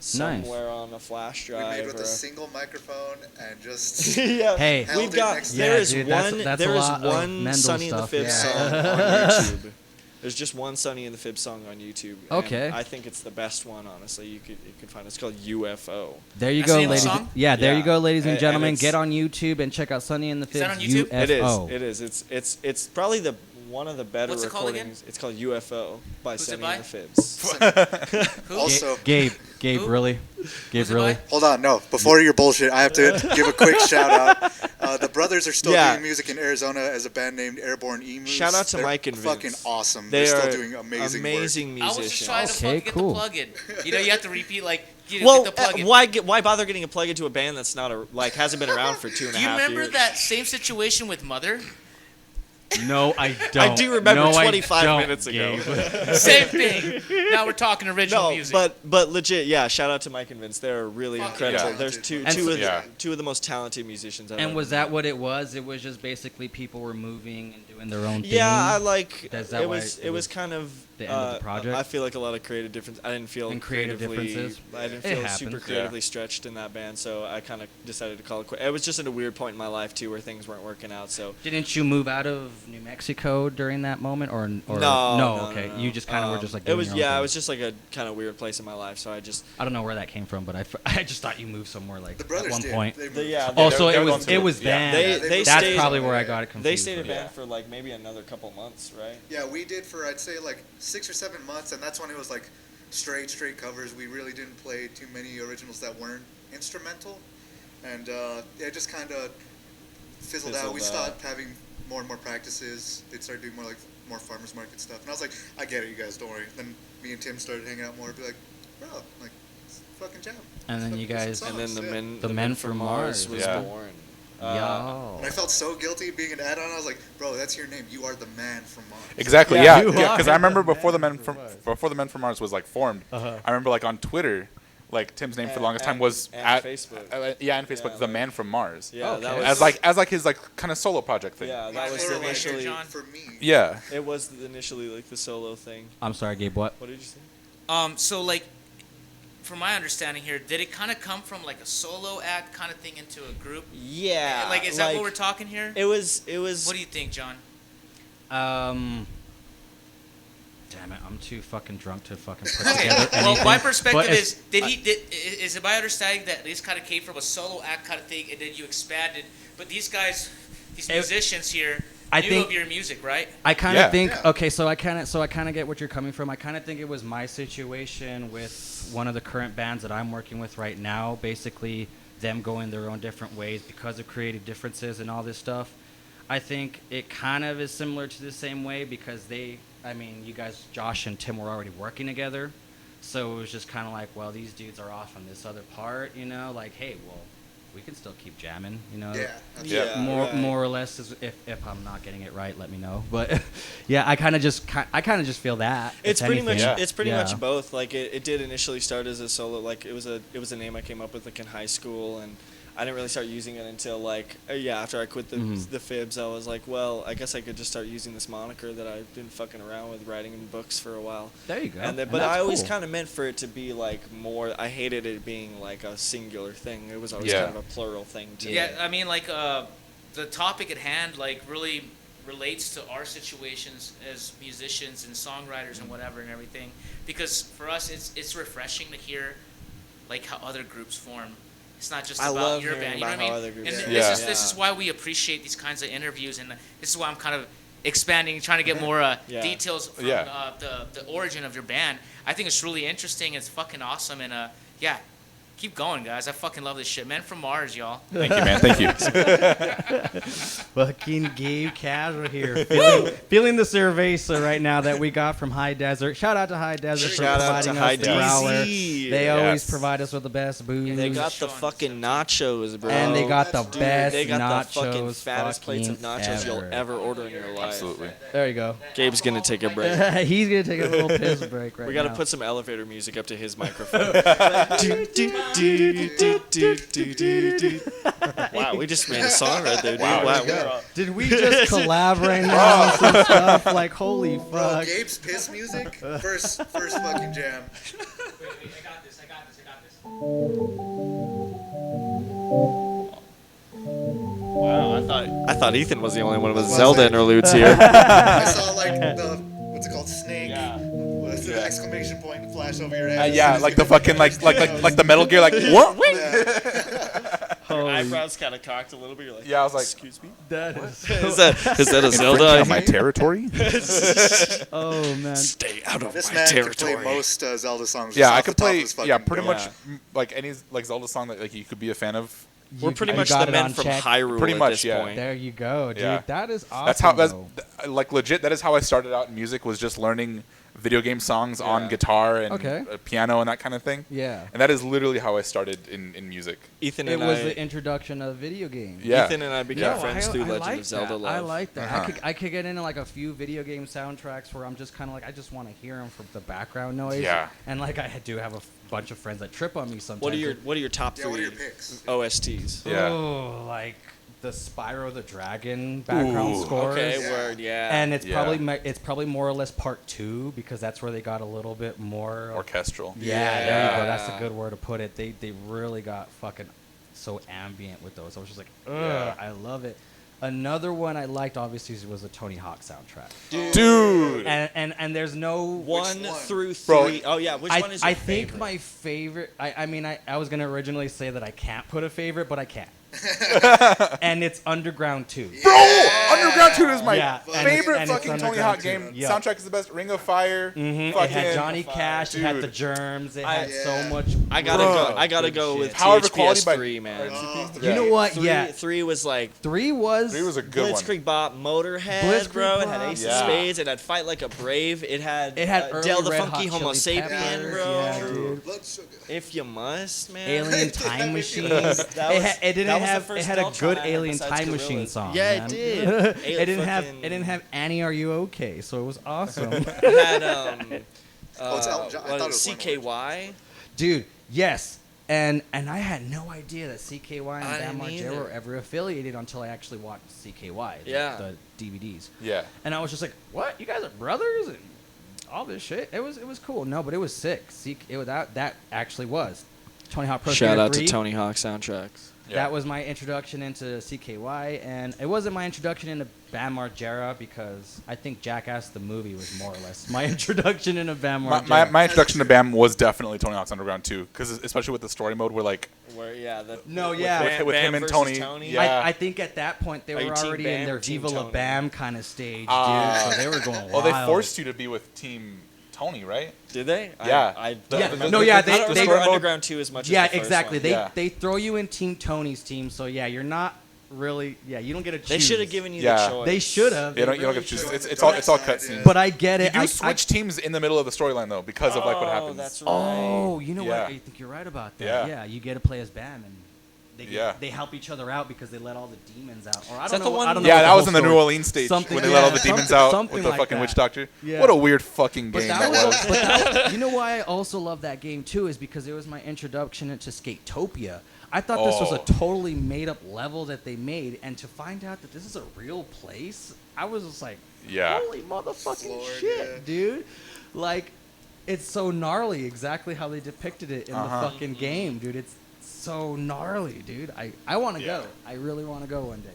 somewhere on a flash We drive. made with or a single microphone and just yeah. Hey. held We've it got next to there Yeah, is dude, one that's there a is lot of one Mendel Sonny and the stuff, Fibs yeah. song on YouTube. There's just one Sonny and the Fibs song on YouTube. and Okay. I think it's the best one, honestly. You could find it. It's called UFO. There you That's go, the name of the ladies. song? Yeah, there you Yeah. go, ladies and And gentlemen. it's- Get on YouTube and check out Sonny and the Is that Fibs. on YouTube? UFO. It is. It's probably the one of the better What's it called again? recordings. It's called UFO by Who's it Sonny by? and the Fibs. Who? Also, Gabe, Who? really? Gabe, Who's it really? by? hold on, no. Before your bullshit, I have to give a quick shout out. The brothers are still Yeah. doing music in Arizona as a band named Airborne Emus. Shout out to They're Mike and fucking Vince. awesome. They They're are still doing amazing work. I was just musicians. trying to Okay, fucking get cool. the plug in. You know, you have to repeat like get Well, the plug in. why bother getting a plug into a band that's not hasn't been around for 2.5 years? Do you remember that same situation with Mother? No, I don't. I do remember No, I 25 don't, minutes ago. Gabe. Same thing. Now we're talking original No, music. but legit, yeah. Shout out to Mike and Vince. They're really Fucking incredible. yeah. There's two And two so- of the, Yeah. two of the most talented musicians I've And ever was met. that what it was? It was just basically people were moving and doing their own thing. Yeah, I like. Is that it why was. it It was was kind of the end of the project? I feel like a lot of creative difference. I didn't feel And creative creatively- differences? I didn't It feel happens. super Yeah. creatively stretched in that band, so I kind of decided to call it quits. It was just at a weird point in my life too, where things weren't working out. So Didn't you move out of New Mexico during that moment, or no, okay, no. you just kind of were just like it doing was your own yeah, thing. it was just like a kind of weird place in my life. So I just I don't know where that came from, but I just thought you moved somewhere like The at brothers one did. point. They moved. yeah. Oh, they- so they it were was going to- them. yeah. They- Yeah, they That's stayed- probably where I got it confused. They stayed a with. band for like maybe another couple months, right? Yeah, we did for I'd say like 6 or 7 months, and that's when it was like straight covers. We really didn't play too many originals that weren't instrumental, and it just kind of fizzled out. Fizzled We out. stopped having more and more practices. They'd start doing more farmers market stuff, and I was like, I get it, you guys, don't worry. Then me and Tim started hanging out more. Be like, bro, like, it's fucking jam. And then Let's you fucking do guys- some And then songs, yeah. The Men from Mars. was Yeah. born. Yo. And I felt so guilty being an add-on. I was like, bro, that's your name. You are the man from Mars. Exactly. Yeah, Yeah. you Because are I remember the before the Man men from from Mars. before the Men from Mars was like formed. Uh-huh. I remember like on Twitter, like Tim's name for the And- longest time and- was and at Facebook. yeah, and Facebook, Yeah, the like- Man from Mars. Yeah, that Okay. was As like his like kind of solo project thing. Yeah, that was Plural, like, initially. John. for me. Yeah. It was initially like the solo thing. I'm sorry, Gabe. What? What did you say? So like, from my understanding here, did it kind of come from like a solo act kind of thing into a group? Yeah. Like, is that what we're talking here? It was. It was. What do you think, John? Damn it, I'm too fucking drunk to fucking put Okay. together Well, anything. my perspective But is, is it my understanding that this kind of came from a solo act kind of thing, and then you expanded? But these guys, these It- musicians here, I knew think- of your music, right? I kind of Yeah. think Yeah. okay, so I kind of get what you're coming from. I kind of think it was my situation with one of the current bands that I'm working with right now. Basically, them going their own different ways because of creative differences and all this stuff. I think it kind of is similar to the same way because you guys, Josh and Tim, were already working together, so it was just kind of like, well, these dudes are off on this other part, like, hey, well, we can still keep jamming, Yeah. Yeah. more right. more or less if I'm not getting it right, let me know. But yeah, I kind of just feel that It's if pretty much. anything. Yeah. It's pretty Yeah. much both. Like it did initially start as a solo. Like it was a name I came up with like in high school, and I didn't really start using it until like after I quit Mhm. the Fibs. I was like, well, I guess I could just start using this moniker that I've been fucking around with, writing in books for a while. There you go. And then, And but that's I always cool. kind of meant for it to be like more. I hated it being like a singular thing. It was always Yeah. kind of a plural thing to Yeah, me. I mean, like the topic at hand, like really relates to our situations as musicians and songwriters and whatever and everything. Because for us, it's refreshing to hear like how other groups form. It's not just I about love your hearing band. You know about what I how mean? other groups And form. this Yeah. is why we appreciate these kinds of interviews, and this is why I'm kind of expanding, trying to get more Yeah. details from Yeah. the origin of your band. I think it's really interesting. It's fucking awesome, and yeah. Keep going, guys. I fucking love this shit. Men from Mars, y'all. Thank you, man. Thank you. Fucking Gabe Casual here, feeling the cerveza right now that we got from High Desert. Shout out to High Desert for Shout out to providing High us the growler. DZ. They always Yes. provide us with the best booze. They got the Sean. fucking nachos, bro. and they got the Dude, best They got nachos. the fucking fattest plates of fucking nachos you'll ever order in your life. Absolutely. There you go. Gabe's gonna take a break. He's gonna take a little piss break right We gotta now. put some elevator music up to his microphone. Do, do, do, do, do, do, do. Wow, we just made a song right there, dude. Wow. Wow, There you we're all- Did we just collab right now on some stuff? Like, holy Bro, fuck. Gabe's piss music, first fucking jam. Wait, I got this. Wow, I thought Ethan was the only one with Was Zelda it? interludes here. I saw like the what's it called, snake, Yeah. with the Yeah. exclamation point flash over your head. Yeah, like the fucking like the Metal Gear like what? Your eyebrows kind of cocked a little bit. You're like, Yeah, I was like, excuse me. That is. Is that a infringing Zelda? on my territory? Oh, man. Stay out of This my man could territory. play most Zelda songs. Yeah, just I off could the top of play. his fucking Yeah, pretty brain. much like any like Zelda song that like you could be a fan of. We're You- pretty you much got the it men on from check. Hyrule Pretty at much, this yeah. point. There you go, dude. Yeah. That is awesome. That's how though. like legit. That is how I started out in music. Was just learning video game songs on Yeah. guitar and Okay. piano and that kind of thing. Yeah. And that is literally how I started in music. Ethan It and was I, the introduction of video games. Yeah. Ethan and I became Yeah. friends through Legend like of Zelda that. Love. I like that. Uh-huh. I could get into like a few video game soundtracks where I'm just kind of like I just want to hear them from the background noise. Yeah. And like I do have a bunch of friends that trip on me sometimes. What are your top Yeah, what are three your picks? OSTs? Yeah. Oh, like the Spyro the Dragon background Ooh. scores. Okay, Yeah. word, yeah. And it's Yeah. probably more or less part 2 because that's where they got a little bit more Orchestral. Yeah, there you go. That's a Yeah. good word to put it. They really got fucking so ambient with those. I was just like, ugh, Yeah. I love it. Another one I liked obviously was the Tony Hawk soundtrack. Dude. And there's no one one? through Bro, three. Oh yeah, which one is your I think favorite? my favorite. I mean, I was gonna originally say that I can't put a favorite, but I can. And it's Underground 2. Bro, Underground 2 is my Yeah, and favorite it's fucking Tony Underground Hawk 2. game. Yeah. Soundtrack is the best. Ring of Fire. It Fucking had Johnny Cash. It had the Dude. Germs. It I- had Yeah. so much. I gotta Bro. go. I gotta Good go shit. with Power of Equality THPS by 3, man. Oh, You know what? Three, Yeah, three was like 3 was. 3 was a good one. Blitzkrieg Bop, Motorhead, Blitzkrieg bro. It had Bop. Ace Yeah. of Spades. It had Fight Like a Brave. It had early Del the Red Funky Hot Homo Chili Sapien, Peppers. bro. Yeah, dude. Blood sugar. If you must, man. Alien Time Machine. That was- It that didn't was the have. It first had a Deltron good I had Alien besides Time Gorillaz. Machine song. Yeah, man. it did. It didn't have. fucking- It didn't have Annie, Are You Okay? So it was awesome. It had Oh, it's Elton John. I thought it was one more. CKY. Dude, yes. And I had no idea that CKY and I Bam didn't Margera either. were ever affiliated until I actually watched CKY, Yeah. the DVDs. Yeah. And I was just like, "What? You guys are brothers?" And all this shit. It was cool. No, but it was sick. That actually was Tony Hawk Pro Shout Skater out 3. to Tony Hawk soundtracks. Yeah. That was my introduction into CKY, and it wasn't my introduction into Bam Margera because I think Jackass the movie was more or less my introduction into Bam My, Margera. my introduction to BAM was definitely Tony Hawk's Underground 2, because especially with the story mode where like Where the No, with yeah. Bam- with him Bam and versus Tony. Yeah. I think at that point they Are were you Team already Bam in their or Team Viva La Tony? Bam kind of stage, Ah. dude. So they were going wild. well, they forced you to be with Team Tony, right? Did they? Yeah. I The- don't Yeah, remember. no, yeah, I don't they- remember they- Underground 2 as much Yeah, as the first exactly. one. They Yeah. they throw you in Team Tony's team, so yeah, you're not really. Yeah, you don't get a choose. They should have given you Yeah. the choice. They should have. You don't really get to choose. should've. It's all cutscenes. But I get You it. do switch teams in the middle of the storyline though, because of like what Oh, happens. that's right. Oh, you know Yeah. what? I think you're right about that. Yeah. Yeah, you get to play as Bam, and Yeah. they help each other out because they let all the demons out. Or I Is don't that know. the one- I don't know Yeah, what that whole was in the New story- Orleans stage Something- when they let all yeah, the demons something- out something with the like fucking that. witch doctor. Yeah. What a weird fucking But game that that was, was. but that was, you know why I also love that game too is because it was my introduction into Skatopia. I thought this was a Oh. totally made up level that they made, and to find out that this is a real place, I was just like, Yeah. holy motherfucking Florida. shit, dude! Like, it's so gnarly, exactly how they depicted it in Uh-huh. the fucking game, dude. It's so gnarly, dude. I want to Yeah. go. I really want to go one day.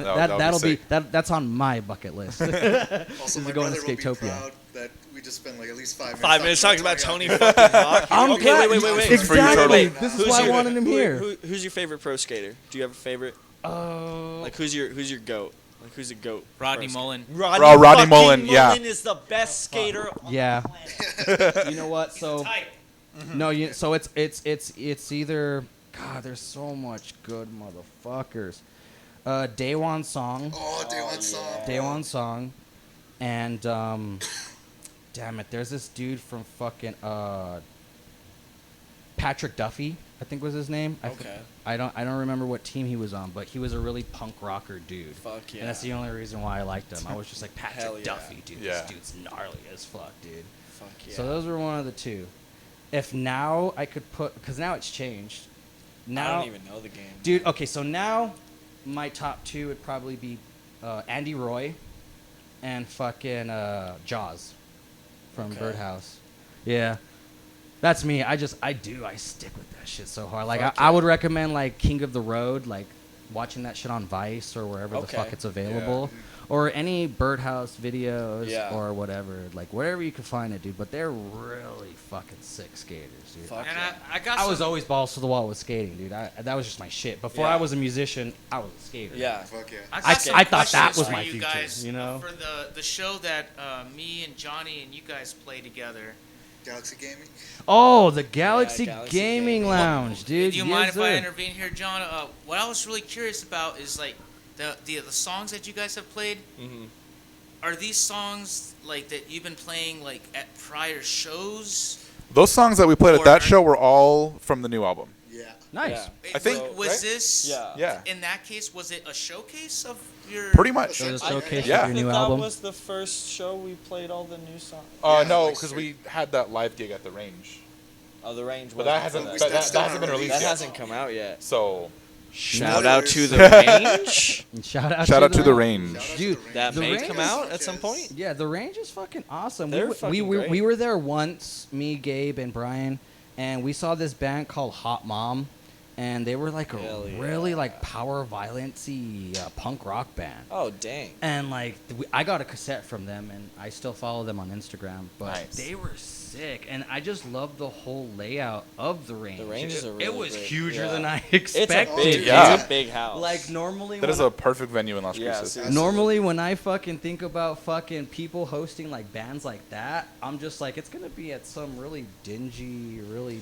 That'll be sick. That's on my bucket list. Also, Is my it going brother to will be Skatopia? proud that we just spent like at least 5 minutes. 5 minutes talking about Tony Tony Hawk. fucking Hawk. I'm Okay, glad- wait. Exactly. Turtle. This is Who's why I your- wanted him here. Who's your favorite pro skater? Do you have a favorite? Oh, Like who's your goat? Like who's a goat? Rodney pro skater? Mullen. Rodney, Rodney fucking Mullen, yeah. is the best skater. On Yeah. The planet. you know what? So no, so it's either God. There's so much good motherfuckers. Daewon Song, Oh, Day One song. Daewon Song, and damn it, there's this dude from fucking Patrick Duffy, I think was his name. Okay. I don't remember what team he was on, but he was a really punk rocker dude. Fuck yeah. And that's the only reason why I liked him. I was just like Hell Patrick yeah. Duffy, dude. Yeah. This dude's gnarly as fuck, dude. Fuck yeah. So those were one of the two. If now I could put, because now it's changed. now, I don't even know the game. dude. Okay, so now my top two would probably be Andy Roy and fucking Jaws from Okay. Birdhouse. Yeah, that's me. I stick with that shit so hard. Like Fuck I yeah. would recommend like King of the Road, like watching that shit on Vice or wherever the Okay. fuck it's available, or any Birdhouse videos Yeah. or whatever, like wherever you can find it, dude. But they're really fucking sick skaters, dude. Fuck And yeah. I got I was some, always balls to the wall with skating, dude. That was just my shit. Before Yeah. I was a musician, I was a skater. Yeah. Fuck yeah. I, got I some thought that questions was for my you future, guys, you know? for the show that me and Johnny and you guys play together. Galaxy Gaming. Oh, the Galaxy, Galaxy Gaming Gaming. Lounge, dude. Do you Yes, mind if I sir. intervene here, John? What I was really curious about is like the songs that you guys have played. Mhm. Are these songs like that you've been playing like at prior shows? Those songs that we played at that Or- show were all from the new album. Yeah. Nice. Yeah. I think- was right? this? Yeah. Yeah. In that case, was it a showcase of your? Pretty much. So it's a I- showcase Yeah. of your new that album. was the first show we played all the new songs. Yeah, No, like because straight- we had that live gig at the Range. Oh, the range. But was that before hasn't We that, that's that, still hasn't been not released That yet. hasn't come out yet. So Shout out to the Spoilers. range. And shout out to the Range. Range. Shout out to Dude, the That The may Range come is out such at some as- point. Yeah, the Range is fucking awesome. They're we fucking we great. we were there once, me, Gabe, and Brian, and we saw this band called Hot Mom, and they were like a Hell yeah. really like power violency punk rock band. Oh dang. And like I got a cassette from them, and I still follow them on Instagram. But Nice. they were sick, and I just love the whole layout of the Range. The Range is a It really was great- huger yeah. than I It's a expected. big, dude. Yeah. it's a big house. Like normally, That is when a perfect venue in Las Yeah, Cruces. seriously. normally when I fucking think about fucking people hosting like bands like that, I'm just like, it's gonna be at some really dingy, really.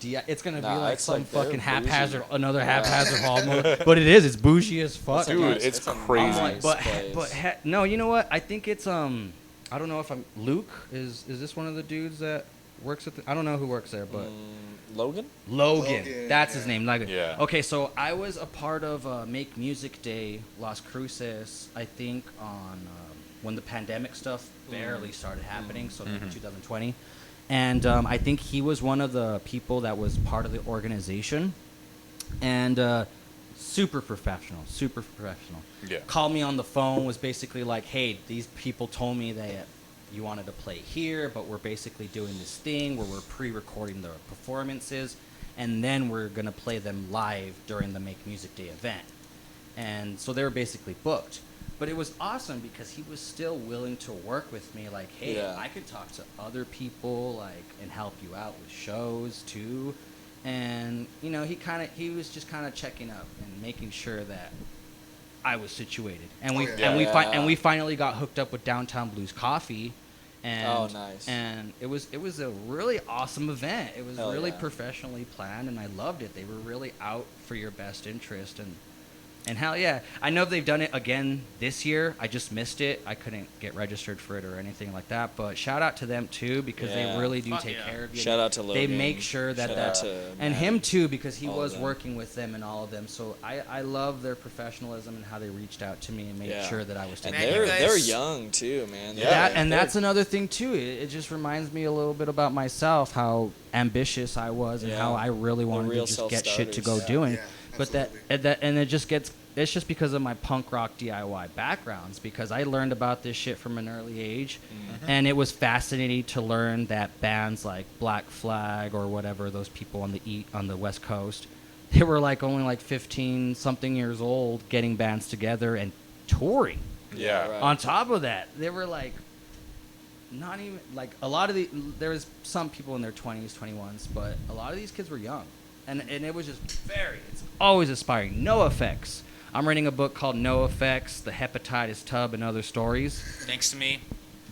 It's gonna be Nah, like it's some like they're fucking bougie. haphazard, another Yeah. haphazard hall, but it is. It's bougie as fuck. Dude, nice- it's a crazy. nice But place. no, you know what? I think it's I don't know if I'm Luke. Is this one of the dudes that works at the? I don't know who works there, but Logan. Logan. Logan, That's his yeah. name. Logan. Yeah. Okay, so I was a part of Make Music Day Las Cruces. I think on when the pandemic stuff barely started happening, so maybe 2020. And I think he was one of the people that was part of the organization, and super professional, super professional. Yeah. Called me on the phone, was basically like, hey, these people told me that you wanted to play here, but we're basically doing this thing where we're pre-recording the performances, and then we're going to play them live during the Make Music Day event. And so they were basically booked. But it was awesome because he was still willing to work with me, like, hey, Yeah. I could talk to other people, like, and help you out with shows too. And you know, he was just kind of checking up and making sure that I was situated. And we Oh, yeah. and we finally got hooked up with Downtown Blues Coffee. And, Oh, nice. And it was a really awesome event. It was Hell really yeah. professionally planned, and I loved it. They were really out for your best interest, and hell yeah, I know they've done it again this year. I just missed it. I couldn't get registered for it or anything like that. But shout out to them too, because Yeah. they really do Fuck take yeah. care of you. Shout out to They Logan. make sure that Shout that out to and Matt. him too, because he all of was them. working with them and all of them. So I love their professionalism and how they reached out to me and made Yeah. sure that I was And taken Man, care you of. they're guys- young too, man. Yeah. That, and They're- that's another thing too. It just reminds me a little bit about myself, how ambitious I was, and Yeah. how I really wanted to real just get shit to go self-starters. doing. Yeah, But absolutely. it just gets. It's just because of my punk rock DIY backgrounds, because I learned about this shit from an early age, and it was fascinating to learn that bands like Black Flag or whatever, those people on the West Coast, they were like only like 15 something years old, getting bands together and touring. Yeah. right. On top of that, they were like, not even like a lot of there was some people in their 20s, 21s, but a lot of these kids were young, and it was just it's always aspiring. No Effects. I'm reading a book called No Effects: The Hepatitis Tub and Other Stories Thanks to me,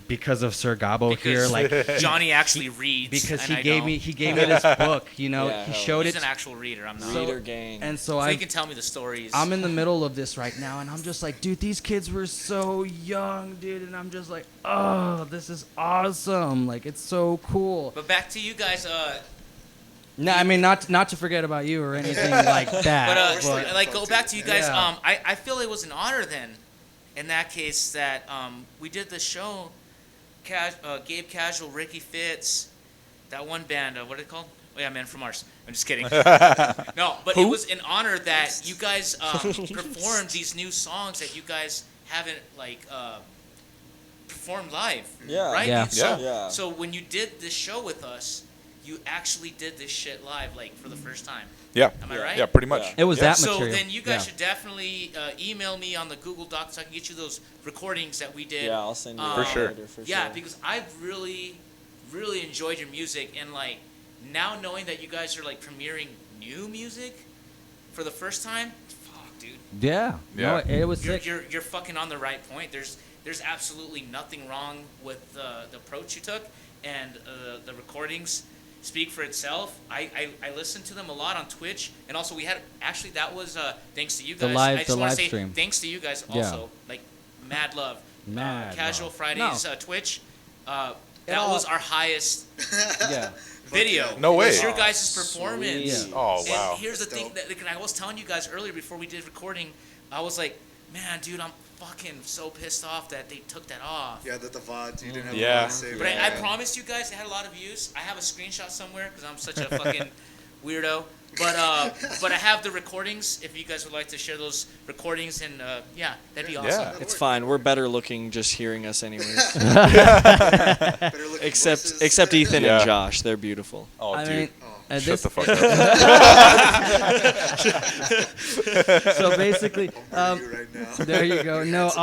because of Sir Gabo here. Because Like Johnny actually reads. because and he I gave don't. me this book. You know, Yeah, he hell showed He's it. an actual reader. I'm not. So- Reader gang. And so so he I can tell me the stories. I'm in the middle of this right now, and I'm just like, dude, these kids were so young, dude, and I'm just like, oh, this is awesome. Like, it's so cool. But back to you guys. No, I mean, not to forget about you or anything like that. But we're still young like, go folks back to here. you guys. Yeah. I feel it was an honor then, in that case, that we did the show. Gabe Casual, Ricky Fitz, that one band. What are they called? Oh yeah, Man from Mars. I'm just kidding. No, but it was an honor that you guys performed these new songs that you guys haven't performed live. Yeah. Right. Yeah. So, Yeah. so when you did this show with us, you actually did this shit live, like for the first time. Yeah. Am I right? Yeah, pretty much. Yeah. It was Yeah. that So material. then you guys Yeah. should definitely email me on the Google Doc so I can get you those recordings that we did. Yeah, I'll send you For that sure. later, for Yeah, sure. because I've really, really enjoyed your music, and like now knowing that you guys are like premiering new music for the first time, fuck, dude, Yeah. No, Yeah. it was you're sick. you're fucking on the right point. There's absolutely nothing wrong with the approach you took, and the recordings speak for itself. I listened to them a lot on Twitch, and also we had actually that was thanks to you The guys. live- I just the want to live say stream. thanks to you guys Yeah. also. Like mad love. Mad Casual love. Fridays No. Twitch. It That all- was our highest Yeah. video. No way. Was your guys' performance. Sweet. Oh, And wow. here's the That's thing dope. that like, I was telling you guys earlier before we did recording, I was like, man, dude, I'm fucking so pissed off that they took that off. Yeah, that the VODs, you didn't have Yeah. a VOD saved. But I promised you guys it had a lot of views. I have a screenshot somewhere because I'm such a fucking weirdo. But I have the recordings. If you guys would like to share those recordings, and yeah, that'd be awesome. Yeah. It's fine. We're better looking just hearing us anyways. Better looking voices. except Ethan Yeah. and Josh. They're beautiful. Oh, I dude. mean, Shut this, the fuck up. so basically, I'm you right now. there you go. You No, handsome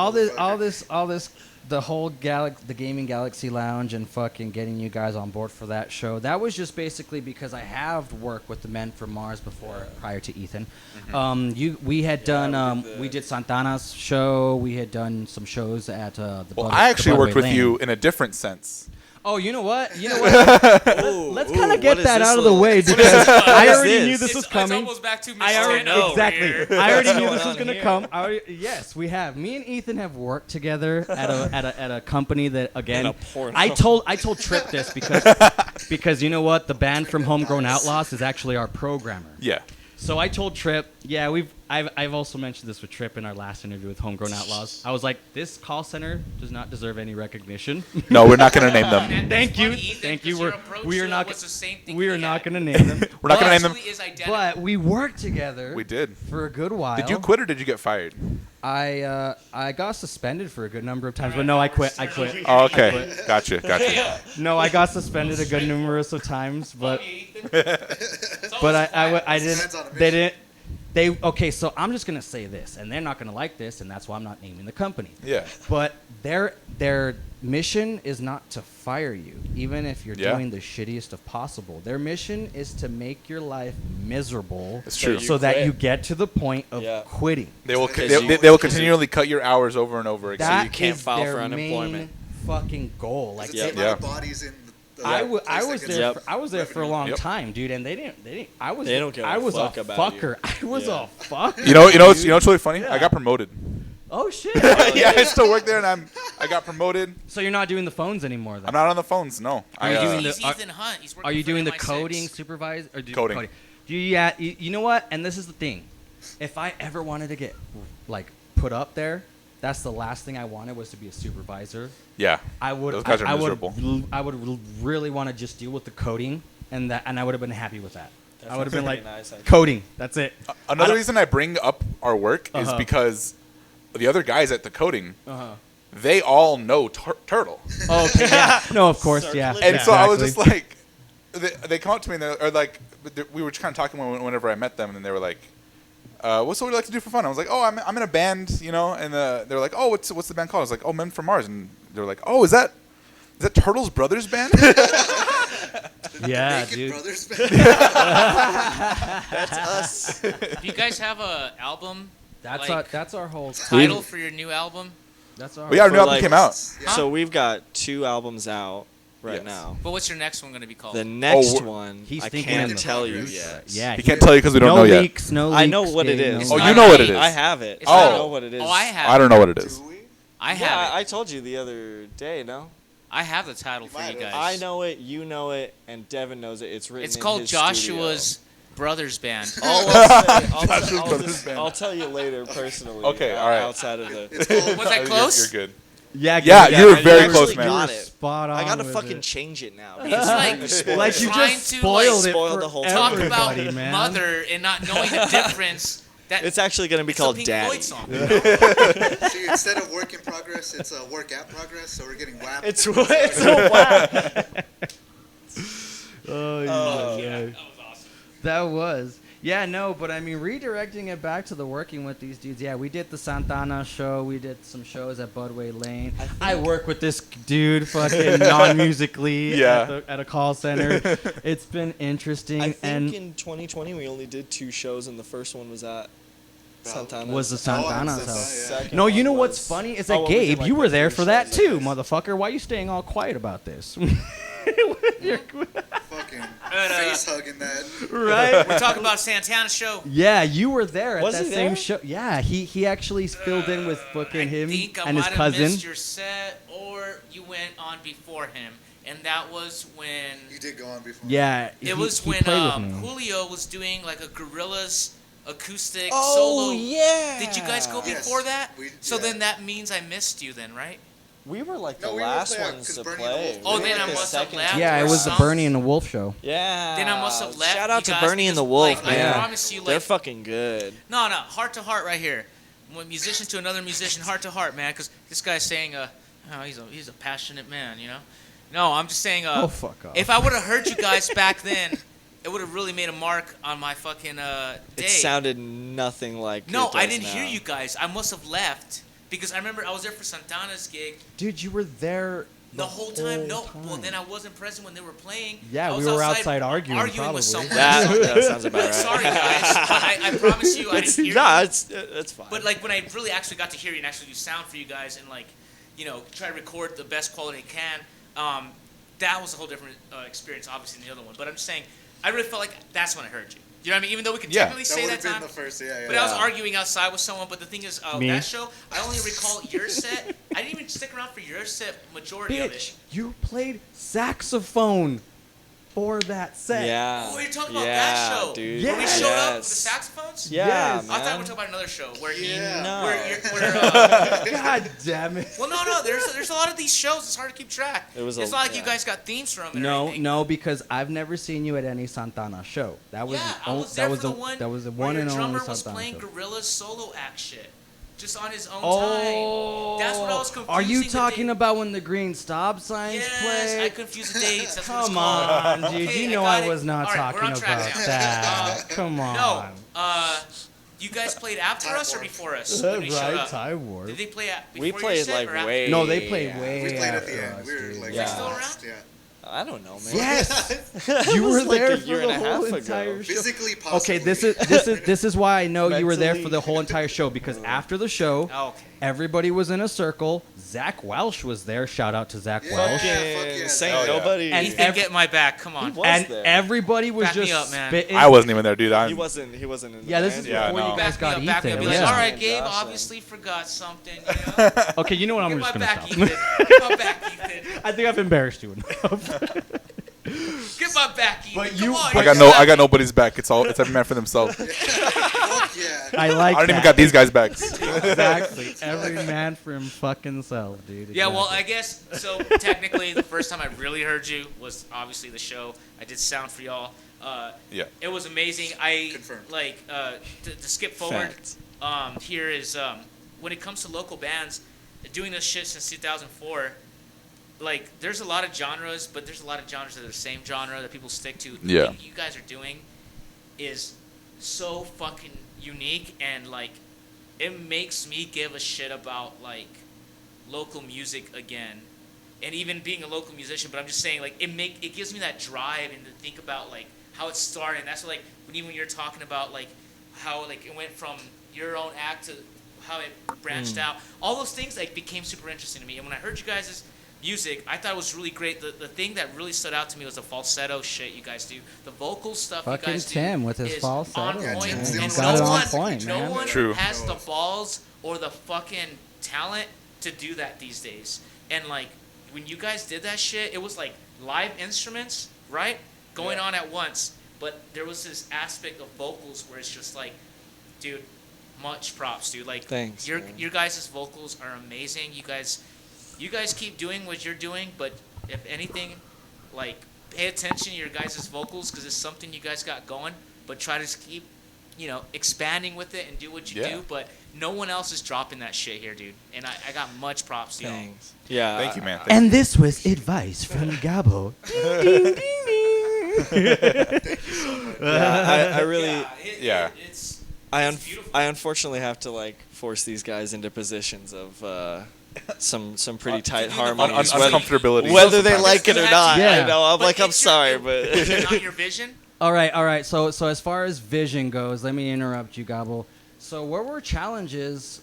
all this, the whole the Gaming Galaxy Lounge and fucking getting you guys on board for that show. That was just basically because I have worked with the Men from Mars before, prior to Ethan. We had done, we did Santana's show. We had done some shows at the. Well, Blood- I the actually worked Bloodway with you Lane. in a different sense. Oh, you know what? Let's kind of get that out of the way because I already knew this was It's coming. almost back to I already Nintendo over exactly. here. I already knew going this was on gonna here? come. Yes, we have. Me and Ethan have worked together at a company that again. In a porno. I told Trip this because you know what, the band from Homegrown Outlaws is actually our programmer. Yeah. So I told Trip, yeah, I've also mentioned this with Trip in our last interview with Homegrown Outlaws. I was like, this call center does not deserve any recognition. No, we're not going to name them. And Thank it's you, funny, Ethan, thank you. 'cause your approach We are to it not was the same thing we are we not had. going to name them. We're not going to name them. Actually is identical. But we worked together. We did. For a good while. Did you quit or did you get fired? I got suspended for a good number of times, but no, I quit. Oh, okay. Gotcha. No, I got suspended a good numerous of times, but It's but always fun. I Depends didn't. on a They mission. didn't. They okay. So I'm just gonna say this, and they're not gonna like this, and that's why I'm not naming the company. Yeah. But their mission is not to fire you, even if you're Yeah. doing the shittiest of possible. Their mission is to make your life miserable, It's true. so that quit. you get to the point of Yeah. quitting. They will Because they will continually cut your hours over and over again. That you can't is file their for unemployment. main fucking goal. Like It's Yeah. the amount of bodies in the I place was that there. gets Yep. I was there for a long Yep. time, dude, and they didn't. I was. They don't give a I was fuck a about fucker. I was Yeah. a fucker. You know what's dude. really funny? Yeah. I got promoted. Oh shit! Yeah, I still work there, and I got promoted. So you're not doing the phones anymore, then? I'm not on the phones. No. Are you doing He's the- Ethan Hunt. He's working Are you for doing the MI6. coding supervisor? Or Coding. Do you, yeah. You know what? And this is the thing. If I ever wanted to get like put up there, that's the last thing I wanted was to be a supervisor. Yeah. I would. Those guys are I miserable. I would really want to just deal with the coding, and I would have been happy with that. I would have been like, Nice, I think. coding. That's it. Another reason I bring up our work is Uh-huh. because the other guys at the coding, Uh-huh. they all know Turtle. Oh, okay. Yeah. No, of course. Yeah. Circle it. And so I was exactly. just like, they come up to me and or like, we were just kind of talking whenever I met them, and they were like, "What's what do you like to do for fun?" I was like, "Oh, I'm in a band, you know." And they were like, "Oh, what's the band called?" I was like, "Oh, Men from Mars." And they were like, "Oh, is that Turtles Brothers band?" Yeah, Naked dude. Brothers band. That's us. Do you guys have a album That's like, our whole title for your new album? That's our. Well, yeah, our new For, album like- came out. Yeah. So we've got 2 albums out right Yes. now. But what's your next one going to be called? The next we're- one, He's I thinking in can't the tell you progress. yet. Yeah. He can't tell you because we don't no know yet. leaks, no leaks. I know what it yeah, is. no Oh, leaks. you know what it is. I have it. It's I not- know what it is. Oh, I have. I don't know what it is. Do we? I have Yeah, it. I told you the other day, no? I have the title for might you have. guys. I know it, you know it, and Devin knows it. It's written It's in called his Joshua's Brothers Band. studio. All I'll say, Joshua's Brothers Band. I'll tell you later personally. Okay, all right. Outside of the. It's called, Was that close? You're good. Yeah, Yeah, Gabe, you were you very actually close, man. got You were it. spot on I gotta with fucking it. change it now. It's like, Like you trying just to, spoiled like, it spoiled for the whole talk about everybody, man. mother and not knowing the difference. That It's actually gonna be it's a called Pink Daddy. Floyd song, you know? See, instead of work in progress, it's a work at progress. So we're getting WAP. It's so wow. Oh, Yeah, that was awesome. That was. Yeah, no, but I mean, redirecting it back to the working with these dudes. Yeah, we did the Santana show. We did some shows at Budway Lane. I work with this dude fucking non-musically Yeah. at a call center. It's been interesting. I think and in 2020 we only did 2 shows, and the first one was at Santana. was the Santana's Oh, house. Santana, No, you know what's funny is that Oh, well, we did, Gabe, like, you the were there 3 for that shows, I too, guess. motherfucker. Why are you staying all quiet about this? Fucking face hugging that. Right? We're talking about Santana show. Yeah, you were there at Was that he same there? show. Yeah, he actually filled in with fucking him I think I and his might have cousin. missed your set, or you went on before him, and that was when You did go on before. Yeah, it was he when played with me. Julio was doing like a Gorillaz acoustic Oh solo. yeah. Did you guys go Yes, before that? yeah. Then that means I missed you then, right? We were like No, the we were last there, ones 'cause to Bernie play. and the Wolf- We Oh, were then like I the must have second left. to Yeah, it or was the something. Bernie and the Wolf show. Yeah. Then I must have left Shout out you to guys Bernie and because, the Wolf, like, man. I promise you, They're like, fucking good. no, heart to heart right here. When musician to another musician, heart to heart, man. Because this guy's saying, oh, he's a passionate man, you know. No, I'm just saying, Oh, fuck off. if I would have heard you guys back then, it would have really made a mark on my fucking day. It sounded nothing like. No, it I does didn't hear now. you guys. I must have left because I remember I was there for Santana's gig Dude, you were there the whole time. No, well then I wasn't present when they were playing. Yeah, I we was were outside arguing, with probably. someone. That sounds about right. Sorry guys, but I promise you I didn't hear you. Nah, it's fine. But like when I really actually got to hear you and actually do sound for you guys and like, you know, try to record the best quality I can, that was a whole different experience, obviously, than the other one. But I'm just saying, I really felt like that's when I heard you. You know what I mean? Even though we could Yeah. technically That say would that have been time. the first, yeah. But I was Yeah. arguing outside with someone. But the thing is, Me? that show, I only recall your set. I didn't even stick around for your set majority of Bitch, it. you played saxophone for that set. yeah. Oh, you're talking about yeah, that show? dude. Yeah. When we Yes. showed up with the saxophones? Yeah, Yes. man. I thought we were talking about another show where Yeah. No. God damn it. well, no. There's a lot of these shows. It's hard to keep track. It was it's a- not like you yeah. guys got themes from it. or No, anything. no, because I've never seen you at any Santana show. That was Yeah, the I on- was there that was for the the one that was the where one your and only drummer was Santana playing show. Gorillaz solo act shit, just on his own Oh, time. That's what I was Are you confusing the talking date- about when the green stop signs Yes, play? I confused the dates. That's what it's Come called. on, dude. Okay, You know got I it. was not All right, we're talking on track about now. that. Come on. No, you guys played after us or before us when we showed right, up? Time Warp. Did they play before We your played set like or after? way. No, they played yeah. way We played at after the end. us, We were dude. like, Yeah. Still around? last, yeah. I don't know, man. Yes, It you were was like there a for year the and a half whole ago. entire show. Physically possible. Okay, this is why I know you were there for Mentally. the whole entire show because after the show, Oh, okay. everybody was in a circle. Zach Welsh was there. Shout out to Zach Yeah. Welsh. fuck Fucking yeah. Saint Oh, yeah. Nobody. And Ethan, every- get my back. Come on. He was And there. everybody was Back me just up, man. spitting. I wasn't even there, dude. He wasn't in the Yeah, this is band. Yeah, before no. you guys Back me got up, back me up. Ethan. Be like, Yeah. all right, Gabe, Josh, obviously forgot something. You know? Okay, you know what? I'm Get just my gonna back, stop. Ethan. Get my back, Ethan. I think I've embarrassed you enough. Get my back, Ethan. But Come you- on, I you're got slapping. nobody's back. It's every man for themselves. Fuck yeah. I like I don't even that. got these guys' backs. Exactly. Every man for him fucking self, dude. Yeah, well, Exactly. I guess so. Technically, the first time I really heard you was obviously the show. I did sound for y'all. Yeah. It was amazing. I Confirmed. like to skip forward. Facts. Here is when it comes to local bands, doing this shit since 2004. Like, there's a lot of genres, but there's a lot of genres that are the same genre that people stick to. The Yeah. thing you guys are doing is so fucking unique, and like, it makes me give a shit about like local music again, and even being a local musician. But I'm just saying, like, it gives me that drive and to think about like how it started. And that's what, like when you're talking about like how like it went from your own act to how it branched out. All those things like became super interesting to me. And when I heard you guys' music, I thought it was really great. The thing that really stood out to me was the falsetto shit you guys do. The vocal stuff Fucking you guys do Tim with his is falsetto, on man. point. Tim's And the He's got it on one, point, no man. one True. has the balls or the fucking talent to do that these days. And like when you guys did that shit, it was like live instruments, right? Going on at once. But there was this aspect of vocals where it's just like, dude, much props, dude. Like Thanks, your man. your guys' vocals are amazing. You guys you guys keep doing what you're doing, but if anything, like pay attention to your guys' vocals because it's something you guys got going. But try to keep, expanding with it and do what you Yeah. do. But no one else is dropping that shit here, dude. And I got much props to y'all. Thanks. Yeah. Thank you, man. Thank And this was advice from Gabo. Ding, ding, ding, ding. Yeah, I really. Yeah. It's I beautiful. I unfortunately have to like force these guys into positions of some pretty tight do the harmonies, vocals. uncomfortability. whether they sometimes. like it or You have not. to- Yeah. I know. I'm But like, I'm it's your- sorry, Is it but not your vision? All right. So as far as vision goes, let me interrupt you, Gabo. So what were challenges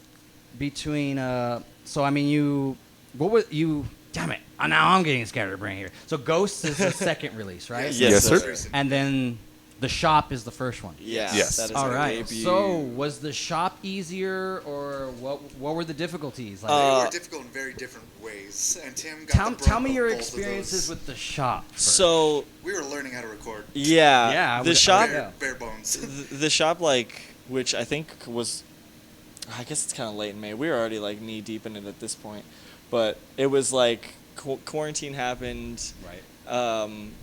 between? What was you? Damn it! Now I'm getting scared of brain here. So Ghosts is the second release, right? Yes, sir. And then the Shop is the first one. yeah, Yes. that is All our right. debut. So was the Shop easier, or what were the difficulties? Like, They were difficult in very different ways, and Tim got tell the brunt tell me of your both of experiences those. with the Shop. First. So We were learning how to record. yeah, Yeah, I the would- shop, Yeah. Bare bones. the shop, like, which I think was, I guess it's kind of late in May. We were already like knee deep in it at this point, but it was like quarantine happened. Right.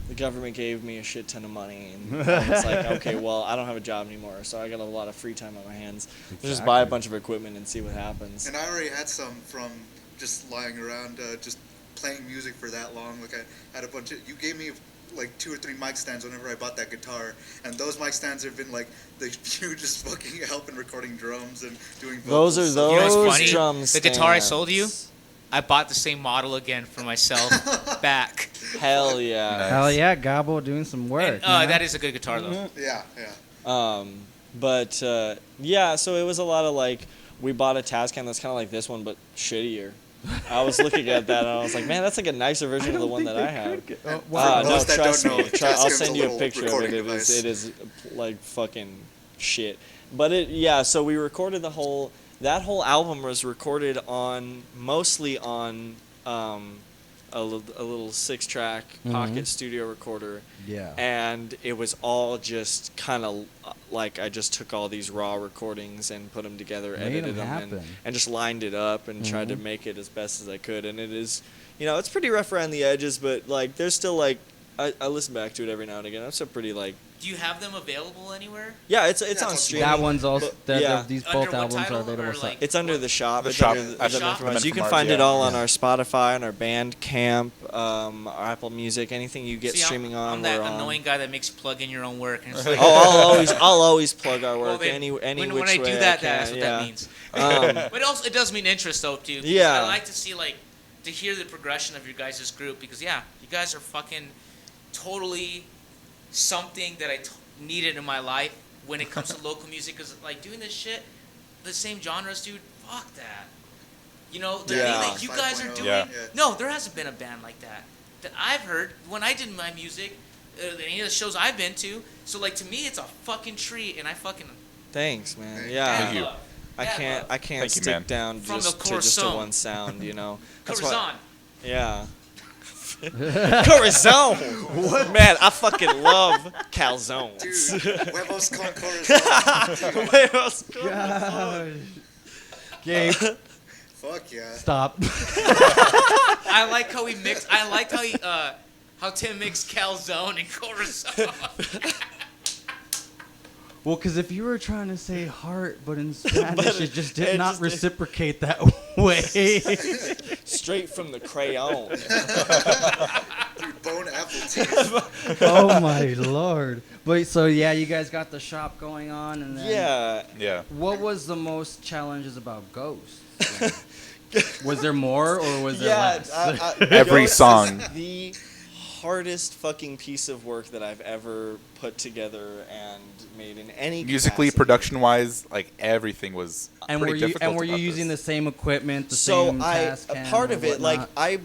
The government gave me a shit ton of money, and I was like, okay, well, I don't have a job anymore, so I got a lot of free time on my hands. Let's just buy a Exactly. bunch of equipment and see what happens. And I already had some from just lying around, just playing music for that long. Like I had a bunch of. You gave me like 2 or 3 mic stands whenever I bought that guitar, and those mic stands have been like the hugest fucking help in recording drums and doing vocals. Those are So- You know what's those funny? drum The guitar I sold you, stands. I bought the same model again for myself back. Hell yeah. Nice. Hell yeah, Gabo doing some work. And, man. that is a good guitar though. Yeah. But yeah, so it was a lot of like, we bought a Tascam that's kind of like this one but shittier. I was looking at that and I was like, man, that's like a nicer version of the one that I have. And Oh, for wow. No, those that trust don't know, me. I'll Tascam's send a you a little picture of it. recording It device. is like fucking shit. But yeah, so we recorded that whole album was recorded mostly on a little 6-track pocket studio recorder. Yeah. And it was all just kind of like I just took all these raw recordings and put them together, Made edited 'em them, happen. and just lined it up and tried to make it as best as I could. And it is, it's pretty rough around the edges, but like there's still like I listen back to it every now and again. I'm still pretty like, Do you have them available anywhere? yeah, it's it's on on streaming. That one's also. yeah. These Under both what albums title, are available. or, like- It's under the shop. The It's shop. under the The shop? Meant for Mars. You can Mars, find it yeah. all on Yeah. our Spotify, on our Bandcamp, our Apple Music, anything you get See, streaming on. I'm that we're on. annoying guy that makes you plug in your own work. And it's like, Oh, I'll always plug our work well, then, any when which I way do that, I can. that's what yeah. that means. Um, But also, it does mean interest though too. 'cause Yeah. I like to see to hear the progression of your guys' group because you guys are fucking totally something that I needed in my life when it comes to local music. Because like doing this shit, the same genres, dude. Fuck that. The Yeah. thing that you guys are 5.0. doing. Yeah. No, there hasn't been a band like that I've heard when I did my music. Any of the shows I've been to. So like to me, it's a fucking treat, and I fucking Thanks, man. Thank Yeah. Thank you. love. I Mad can't. love. I can't Thank you, stick man. down From just the to just a Corazon. one sound. That's why- Corazon. Yeah. Corazon. Man, I fucking love calzones. Dude, huevos con corazon. Huevos. Gosh. Gabe, Fuck yeah. stop. I like how he mixed. I liked how Tim mixed calzone and corazon. Well, because if you were trying to say heart, but in Spanish, it just did it not just- reciprocate that way. Straight from the crayon. Dude, bone apple teeth. Oh my lord! But so yeah, you guys got the shop going on, and then Yeah. Yeah. What was the most challenges about Ghost? Was there more or was there less? Every Ghost is song. the hardest fucking piece of work that I've ever put together and made in any Musically, capacity. production-wise, like everything was and pretty were you difficult were you about using this. the same equipment, the So same a Tascam part or of it, like whatnot?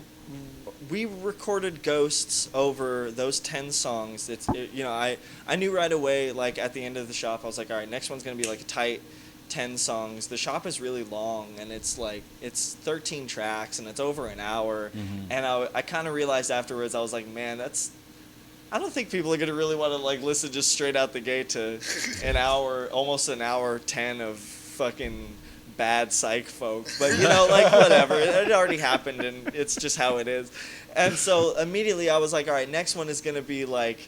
we recorded Ghosts over those 10 songs. I knew right away, like at the end of the shop, I was like, all right, next one's gonna be like a tight 10 songs. The shop is really long, and it's 13 tracks, and it's over an hour. Mhm. And I kind of realized afterwards, I was like, man, I don't think people are gonna really want to like listen just straight out the gate to an hour, almost an hour 10 of fucking bad psych folk, but you know, like whatever. It already happened, and it's just how it is. And so immediately I was like, all right, next one is gonna be like,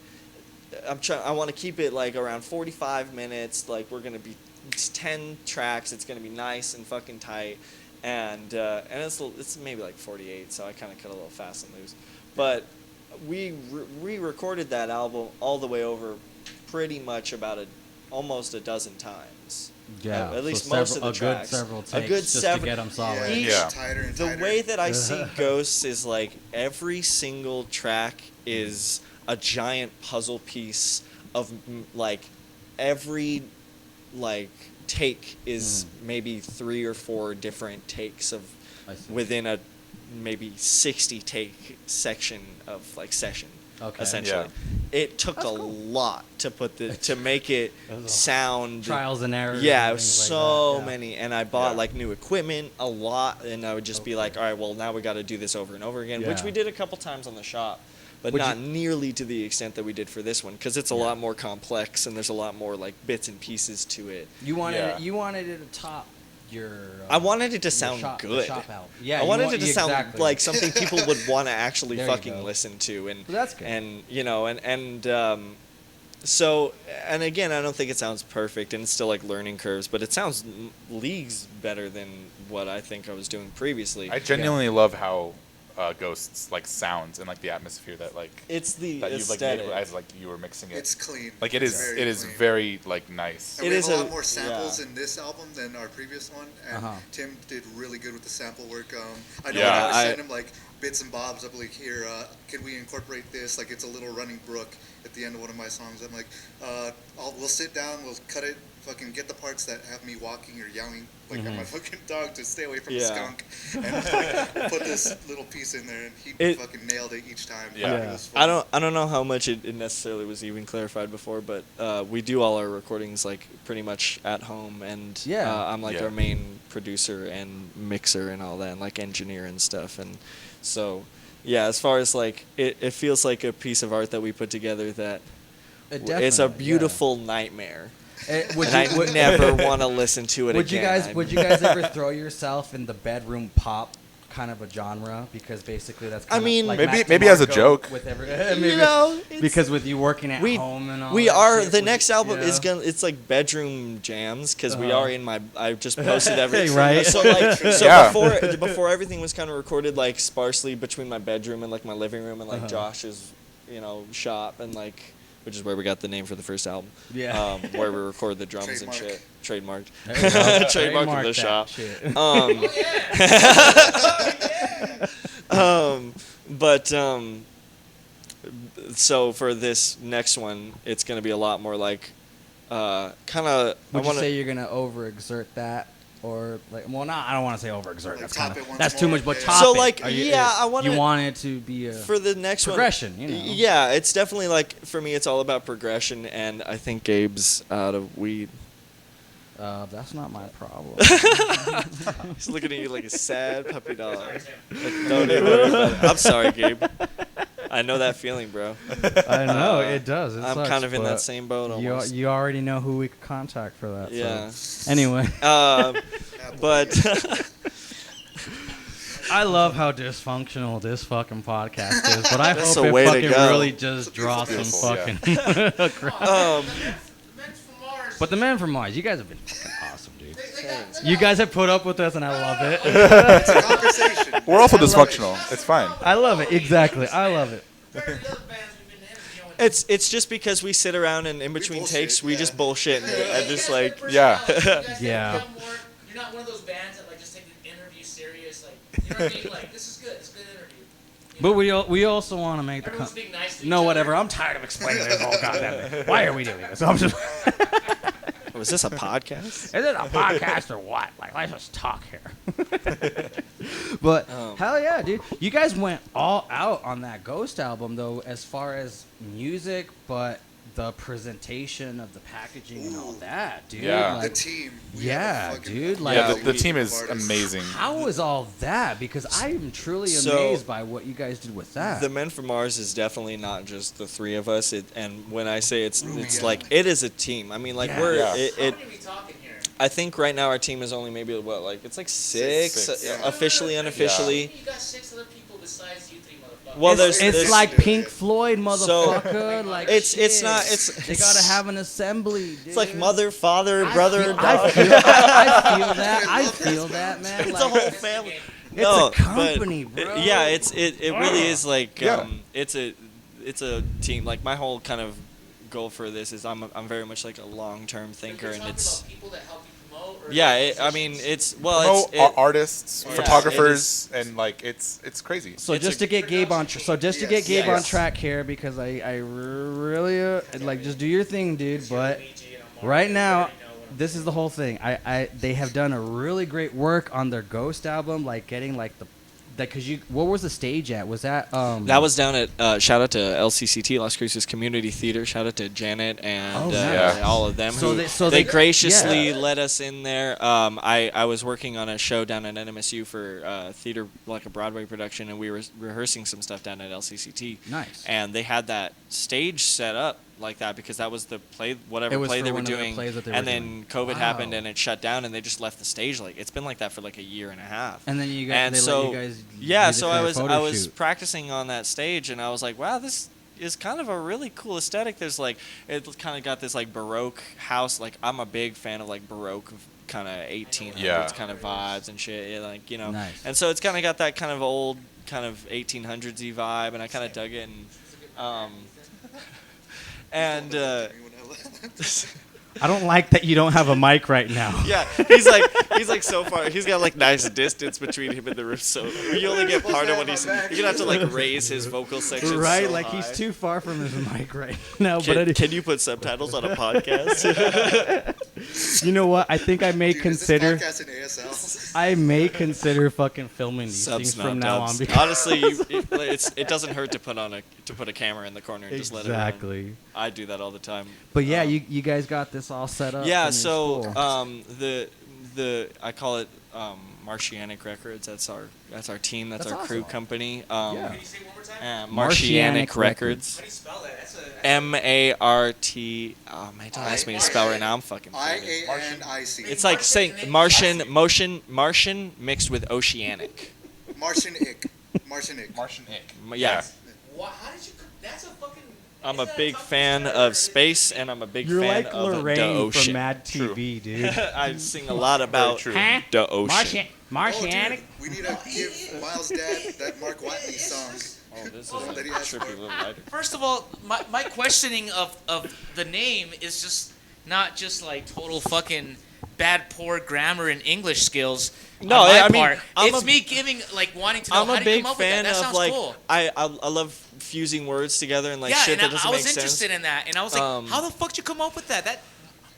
I want to keep it like around 45 minutes. Like we're gonna be it's 10 tracks. It's gonna be nice and fucking tight, and it's maybe like 48. So I kind of cut a little fast and loose, but we re-recorded that album all the way over, pretty much about almost a dozen times. Yeah, at least so most of the a tracks. Good several takes a good just several. to get them solid. Each, Yeah. Tighter and the tighter. way that I see Ghosts is like every single track is a giant puzzle piece of like every like take is maybe 3 or 4 different takes of I see. within a maybe 60 take section of like session. Okay. Essentially, it took That's a cool. lot to make it sound Trials and errors. yeah, and it was things so like that, yeah. many, and I bought Yeah. like new equipment a lot, and I would just be like, all right, well now we got to do this over and over again, which Yeah. we did a couple times on the shop, but Would not you- nearly to the extent that we did for this one, because it's a Yeah. lot more complex and there's a lot more like bits and pieces to it. You wanted Yeah. it, you wanted it to top your. I wanted it to your sound shop, the good. shop album. Yeah, I you wanted want- it to sound exactly. like something people would want to actually There you fucking go. listen to, and Well, that's good. and you know, so, and again, I don't think it sounds perfect, and it's still like learning curves, but it sounds leagues better than what I think I was doing previously. I genuinely love how Ghosts like sounds and like the atmosphere that like It's the that you've like made aesthetic. as like you were mixing it. It's clean. Like it It's is very it is clean. very like nice. And It we is have a a- lot more samples yeah. in this album than our previous one, and Uh-huh. Tim did really good with the sample work. I know Yeah, I sent him like bits and bobs. I'm like, here, can we incorporate this? Like, it's a little running brook at the end of one of my songs. I'm like, we'll sit down, we'll cut it, fucking get the parts that have me walking or yelling like at my fucking dog to stay away from the Yeah. skunk, and like, put this little piece in there, and he It- fucking nailed it each time. Yeah. It was fun. I don't know how much it necessarily was even clarified before, but we do all our recordings like pretty much at home, and Yeah. I'm like Yeah. our main producer and mixer and all that, and like engineer and stuff, and so yeah, as far as like it feels like a piece of art that we put together that It it's a definitely, beautiful nightmare, Would and I would- never want to listen to it Would again. would you guys ever throw yourself in the bedroom pop kind of a genre? Because basically that's I kind mean, of like Maybe- Mac maybe as a DeMarco joke. with every, You know, it's- because with you working at we home and all we that are shit, the would next you- album yeah. is gonna it's like bedroom jams because we Uh-huh. are in my I just posted everything Right. so like so Yeah. before everything was kind of recorded like sparsely between my bedroom and like my living room and like Josh's shop and like which is where we got the name for the first album Yeah. where we record the drums and Trademark. shit trademarked There you go. trademark of the that shop shit. But so for this next one, it's gonna be a lot more like, kind of. Would you say you're gonna overexert that, or like? Well, not. I don't want to say overexert. Like That's top kind it of. once That's too more? much. But Yeah. top So, it. like, Are you, yeah, I wanna- You want it to be a for the next progression. one? You know. Yeah, it's definitely like for me, it's all about progression, and I think Gabe's out of weed. That's not my problem. He's looking at you like a sad puppy dog. Don't even worry about it. I'm sorry, Gabe. I know that feeling, bro. I know it does. It I'm sucks, kind of in that but same boat You, almost. you already know who we could contact for that. Yeah. So. Anyway, But I love how dysfunctional this fucking podcast is, but I That's hope the it way to fucking go. really just draws some beautiful, yeah. fucking. um, But the Men from Mars, you guys have been fucking awesome, dude. You guys have put up with us, and I love it. It's a conversation. We're also I love dysfunctional. It's fine. I love it. Exactly. I love it. it's just because we sit around and in between bullshit, takes we yeah. just bullshit and just like Yeah. Yeah. You're not one of those bands that like just take the interview serious. Like, you know what I mean? Like, this is good. It's a good interview. You But know? we also want to make the. Everyone's being nice to each No, other. whatever. I'm tired of explaining this whole goddamn thing. Why are we doing this? I'm just. was this a podcast? Is it a podcast or what? Like, let's just talk here. But hell yeah, dude! You guys went all out on that Ghost album, though, as far as music, but the presentation of the packaging and all that, dude. Yeah. The Like, team. We Yeah, have a fucking dude, like- Yeah, amazing the group team of is artists. amazing. how is all that? Because I am truly So, amazed by what you guys did with that. The Men from Mars is definitely not just the three of us. And when I say it's yeah. like it is a team. I mean, like Yeah. we're Yeah. it, How it many are we talking here? I think right now our team is only maybe what, like it's like six, Six, yeah. officially, unofficially. You got 6 other people besides you 3 motherfuckers. Well, it's there's like Pink Floyd, motherfucker. So, like it's shit. not They gotta have an assembly. Dude. It's like mother, father, I brother, feel- dog. I feel that. I feel that, man. It's like, a whole family. It's No, a company, but, bro. yeah, it really is like Yeah. it's a team. Like my whole kind of goal for this is I'm very much like a long-term thinker, and it's people that help you promote. Or yeah. I mean, it's Artists, Yeah, photographers, and like it's crazy. So It's just a to get Gabe on, get Gabe Yes. on track here, because I really like just do your thing, dude. But right now, this is the whole thing. They have done a really great work on their Ghost album, like getting like what was the stage at? Was that That was down at shout out to LCCT, Las Cruces Community Theater. Shout out to Janet and Oh, nice. Yeah. all of them. So who they- they graciously yeah. let us in there. I was working on a show down at NMSU for theater, like a Broadway production, and we were rehearsing some stuff down at LCCT. Nice. And they had that stage set up like that because that was the play, whatever It was play for they were one of the doing. plays that they and were then doing. COVID happened Wow. and it shut down, and they just left the stage. Like it's been like that for like a year and a half. And then you guys, And they so let you guys yeah, use it so for I your was photo shoot. practicing on that stage, and I was like, wow, this is kind of a really cool aesthetic. There's like it kind of got this like Baroque house. Like I'm a big fan of like Baroque kind of 1800s Yeah. kind of vibes and shit. Yeah, like Nice. and so it's kind of got that kind of old kind of 1800s-y vibe, and I kind of dug it. And I don't like that you don't have a mic right now. yeah, he's like so far. He's got like nice distance between him and the room, so you only get part of what he's. You're gonna have to like raise his vocal section. Right, so like high. he's too far from his mic right now. But Can you put subtitles on a podcast? you know what? I think I may Dude, consider. Is this podcast in ASL? I may consider fucking filming these Subs, things not from now dubs. on. Because Honestly, it doesn't hurt to put a camera in the corner and just let it run. exactly. I do that all the time. But yeah, you guys got this all set up. Yeah, and it's so cool. the I call it Martianic Records. That's our team. That's That's our crew awesome. company. Yeah. Can you say it one more time? Martianic Martianic Records. How do you spell that? That's a. M-A-R-T. Oh man, don't ask me to spell right now. I'm fucking. Faded. IANIC. It's like saying Martian mixed with oceanic. Martianic. Martianic. Martian Ick. Yeah. How did you? That's a fucking. I'm a isn't that big tough fan to of space, and I'm a big You're fan like of the Lorraine ocean. from Mad TV, dude. I sing a lot about true. the ocean. Oh, dude, we need to give Miles' dad that Mark Whitney song. Oh, this is That he a asked trippy for. little lighter. First of all, my questioning of the name is just not just like total fucking bad poor grammar and English skills. No, on my I mean, part. I'm It's a- me giving like wanting to know I'm how a did you big come up with fan that. That of sounds like cool. I love fusing words together and like Yeah, shit and that doesn't I was make interested sense. in that, and I was like, how the fuck did you come up with that? That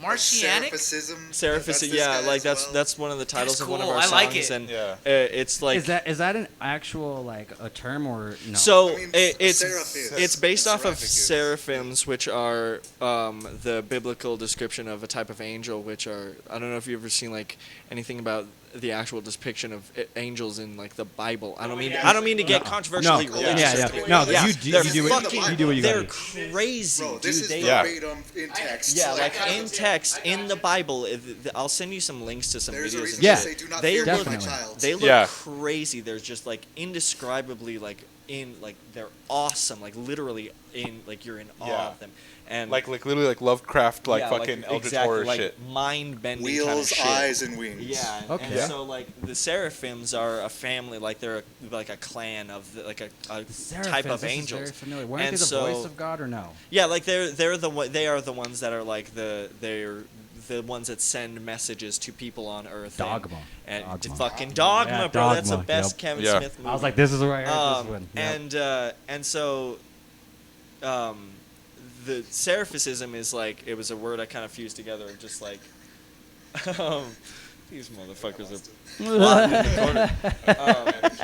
Martianic? Seraphicism. Seraphic, That's this yeah, guy like as that's well. that's one of the titles That's of one of cool. our I like songs, it. and Yeah. it's like is that an actual like a term or no? so I mean, it's Seraphim. it's based off of Seraphic is- seraphims, which are the biblical description of a type of angel, which are I don't know if you've ever seen like anything about the actual depiction of angels in like the Bible. I don't mean to get controversially No. religious. Yeah, yeah. No, Yeah, you do they're you do what fucking- you do what you They're gotta do. crazy, Bro, this dude. is They Yeah. verbatim in text. Yeah, like I in got it. text in the Bible. I'll send you some links to some There's a videos. reason and Yeah. to shit. say, do not They fear look my Definitely. child. They look Yeah. crazy. There's just like indescribably like they're awesome. Like literally in like you're in awe Yeah. of them. And Like literally like Lovecraft, like yeah, fucking eldritch exactly, horror like ship. mind bending Wheels, kind of shit. eyes, and wings. Yeah. And, Okay. and Yeah. so like the seraphims are a family. Like they're like a clan of like a type of This is angels. very familiar. Weren't And they the so- voice of God or no? Yeah, like they are the ones that are like they're the ones that send messages to people on Earth. Dogma. And Dogma. fucking Dogma, Yeah, bro. That's the Dogma, best yep. Kevin Yeah. Smith movie. I was like, this is where I heard this one. Yep. And so the seraphicism is like it was a word I kind of fused together of just like these motherfuckers are plotting in the corner.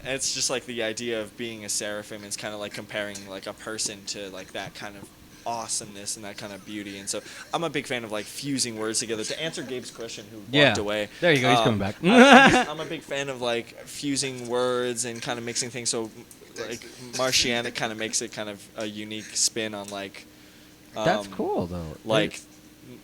It's just like the idea of being a seraphim is kind of like comparing like a person to like that kind of awesomeness and that kind of beauty, and so I'm a big fan of like fusing words together. To answer Gabe's question, who walked away, There you go. He's coming back. I'm a big fan of like fusing words and kind of mixing things. So like Martianic kind of makes it kind of a unique spin on like That's cool though. Like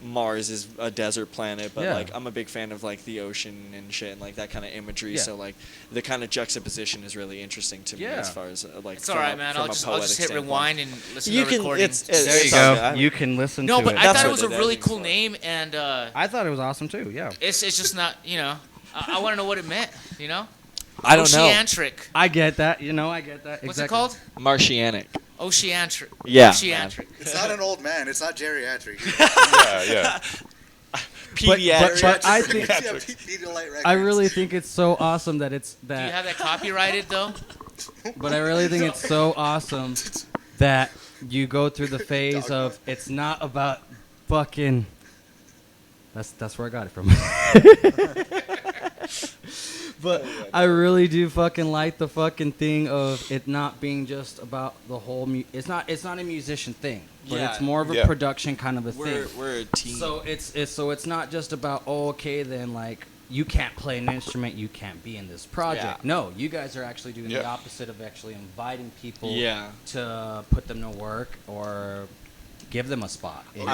Mars is a desert planet, but Yeah. like I'm a big fan of like the ocean and shit and like that kind of imagery. Yeah. So like the kind of juxtaposition is really interesting to me Yeah. as far as like. It's all right, man. I'll just hit rewind and listen You to the can. recording. It's There you it's all go. good. You can listen No, to but it. I That's thought it what was a the really editing's cool for. name, and I thought it was awesome too. Yeah. it's just not, I want to know what it meant, I don't know. Oceantric. I get that. I get that. What's exactly. it called? Martianic. Oceantric. Yeah. Oceantric. It's not an old man. It's not geriatric. Yeah. Pediatric. But I think Yeah, Pedialyte Records. I really think it's so awesome that it's Do you that. have that copyrighted though? But I really think it's so awesome that you go through the phase of it's not about fucking. That's where I got it from. But I really do fucking like the fucking thing of it not being just about the whole. It's not a musician thing, but Yeah. it's more of a Yeah. production kind of a thing. We're a team. So it's not just about okay then like you can't play an instrument, you can't be in this project. Yeah. No, you guys are actually doing the Yeah. opposite of actually inviting people Yeah. to put them to work or give them a spot in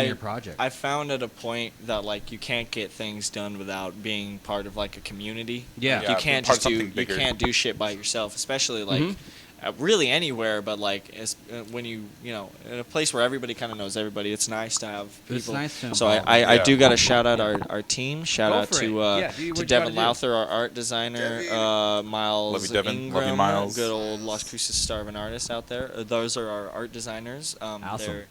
your project. I found at a point that like you can't get things done without being part of like a community. Yeah. Like, Yeah, you can't part of just do something bigger. you can't do shit by yourself, especially like really anywhere. But like when you in a place where everybody kind of knows everybody, it's nice to have people. It's nice to So involve I Yeah. do got to shout out our team. Shout Go out for it. to Yeah, do to what you Devin gotta Lowther, our art designer. Devin. Miles Love you, Devin. Ingram, Love you, Miles. good old Las Cruces starving artist out there. Those are our art designers. Awesome.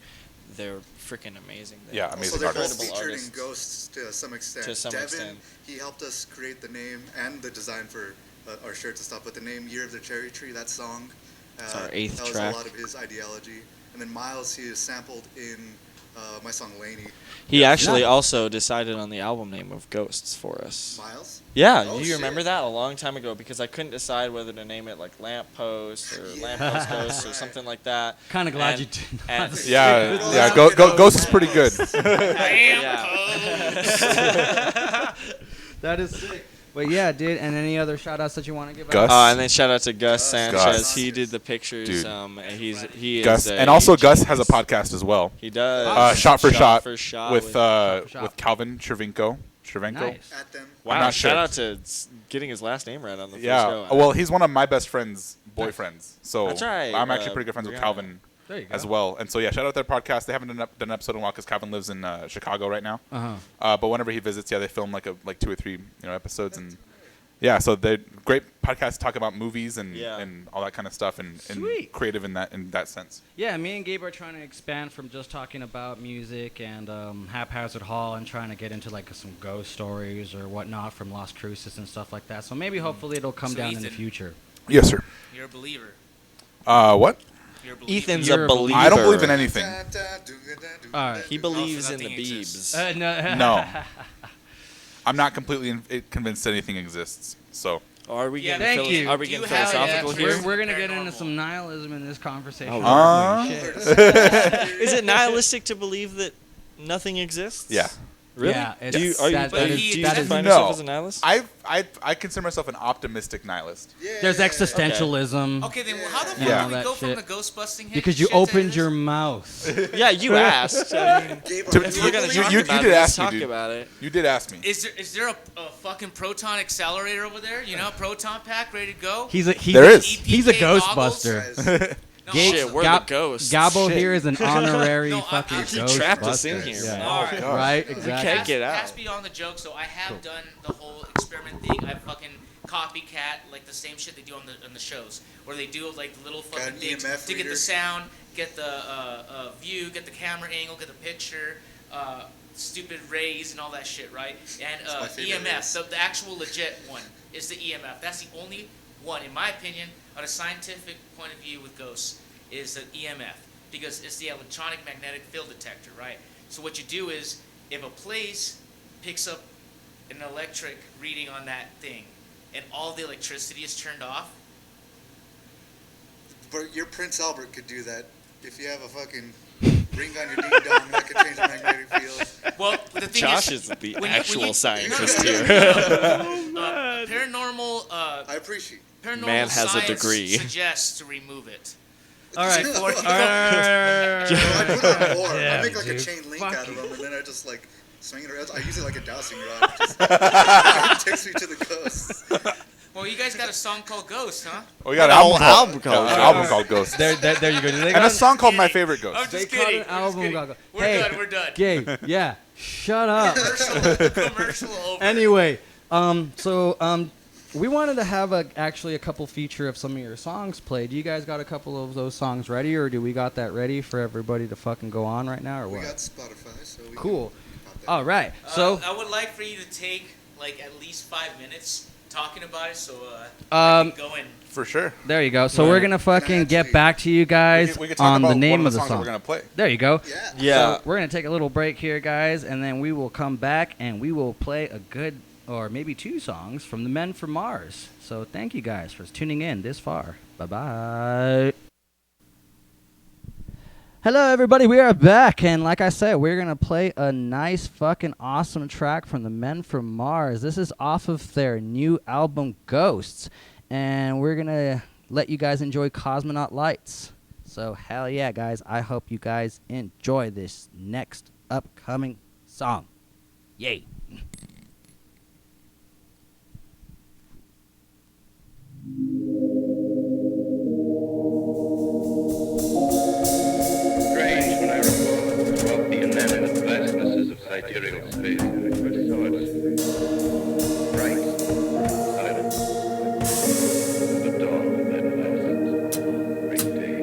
They're freaking amazing. Yeah, Also, amazing they're both artists. Incredible featured in artists. Ghosts to some extent. To some Devin, extent. he helped us create the name and the design for our shirts and stuff. But the name "Year of the Cherry Tree," that song, It's our 8th that was track. a lot of his ideology. And then Miles, he is sampled in my song "Laney." He actually Yeah. also decided on the album name of Ghosts for us. Miles. Yeah, Oh, do you remember shit. that a long time ago? Because I couldn't decide whether to name it like Lamppost or Lamppost Ghosts or something like that. Kind of glad And- you did. and- not. Yeah. Ghost is pretty good. That is sick. But yeah, dude. And any other shout outs that you want to give Gus. out? And then shout out to Gus Sanchez. Gus. He did the pictures. Dude. He Gus, is and also Gus has a podcast as well. He does. Shot for shot with with Shot. with Calvin Chervenko. Nice. At them. wow, I'm not shout sure. out to getting his last name right on the first Yeah. go. Well, he's one of my best friend's boyfriends. So That's right, I'm actually pretty good friends with Brianna. Calvin There you go. as well. And so yeah, shout out their podcast. They haven't done an episode in a while because Calvin lives in Chicago right now. But whenever he visits, yeah, they film like 2 or 3 episodes and. Yeah, so they're great podcasts to talk about movies and all that kind of stuff and Sweet. creative in that sense. Yeah, me and Gabe are trying to expand from just talking about music and Haphazard Hall and trying to get into like some ghost stories or whatnot from Las Cruces and stuff like that. So maybe hopefully it'll come So down in the Ethan. future. Yes, sir. You're a believer. What? You're a believer. Ethan's You're a a believer. I don't believe in anything. All right. He believes Also, in the nothing exists. Beebs. No. No. I'm not completely convinced that anything exists. So Are we Yeah, getting thank you. Are we Do you getting have philosophical actually- here? We're gonna get into Paranormal. some nihilism in this conversation. Oh, Holy shit. Is it nihilistic to believe that nothing exists? yeah. Really? Yeah, Do you, it's- are you, that- do that you, is- do you that is- define No. yourself as a nihilist? I consider myself an optimistic nihilist. There's existentialism. Okay, then how the fuck Yeah. do we That go from shit. the ghost busting hit Because you shit to opened this? your mouth. Yeah, you asked. I mean, Gabe, To- are if we're gonna You- talk you about did it, let's ask me, talk dude. about it. You did ask me. Is there a fucking proton accelerator over there? Proton pack ready to go? There is. He's a EPK Ghostbuster. guys, No, Gabe- Shit, we're Gab- the ghosts. Gabo Shit. here is an honorary No, fucking I- He Ghostbuster. trapped us in here, Yeah. man. All right. God. Right, We exactly. can't get out. Pass beyond the joke. So I have done the whole experiment thing. I fucking copycat like the same shit they do on the shows, where they do like the little fucking an things EMF to get reader? the sound, get the view, get the camera angle, get the picture, stupid rays and all that shit, right? And my favorite EMF, rays. so the actual legit one is the EMF. That's the only one, in my opinion, on a scientific point of view with ghosts, is the EMF, because it's the electronic magnetic field detector, right? So what you do is, if a place picks up an electric reading on that thing, and all the electricity is turned off, But your Prince Albert could do that. If you have a fucking ring on your ding dong, that could change the magnetic field. well, the thing Josh is, is the when you- actual when you- scientist No, here. paranormal I appreciate. paranormal Man has a science degree. suggests to remove it. All right. No. All right. So I put on more. I Damn, make like dude. a chain link Fuck out of you. them, and then I just like swing it around. I use it like a dowsing rod. It takes me to the coast. Well, you guys got a song called Ghost, huh? Oh, we got A an whole album an called album called Ghost. There you go. They And a song called My Favorite I'm Ghost. They just called kidding. an I'm just album kidding. called- We're Hey, done. We're done. Gabe, yeah, shut up. Commercial over. Anyway, we wanted to have actually a couple feature of some of your songs played. Do you guys got a couple of those songs ready, or do we got that ready for everybody to fucking go on right now, or We what? got Spotify, so we Cool. can pop that. All right. So, I would like for you to take like at least 5 minutes talking about it, so um, go in. For sure. there you go. So we're gonna fucking get back to you guys We could talk on about the name one of the songs that song. we're going to play. There you go. Yeah. Yeah. So we're gonna take a little break here, guys, and then we will come back and we will play a good, or maybe 2 songs from the Men from Mars. So thank you guys for tuning in this far. Bye bye. Hello, everybody. We are back, and like I said, we're gonna play a nice, fucking awesome track from the Men from Mars. This is off of their new album, Ghosts, and we're gonna let you guys enjoy Cosmonaut Lights. So hell yeah, guys! I hope you guys enjoy this next upcoming song. Yay! Strange when I recall throughout the inanimate vastnesses of sidereal space, I first saw it. Bright, silent, the dawn of that last great day.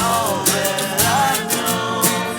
All that I know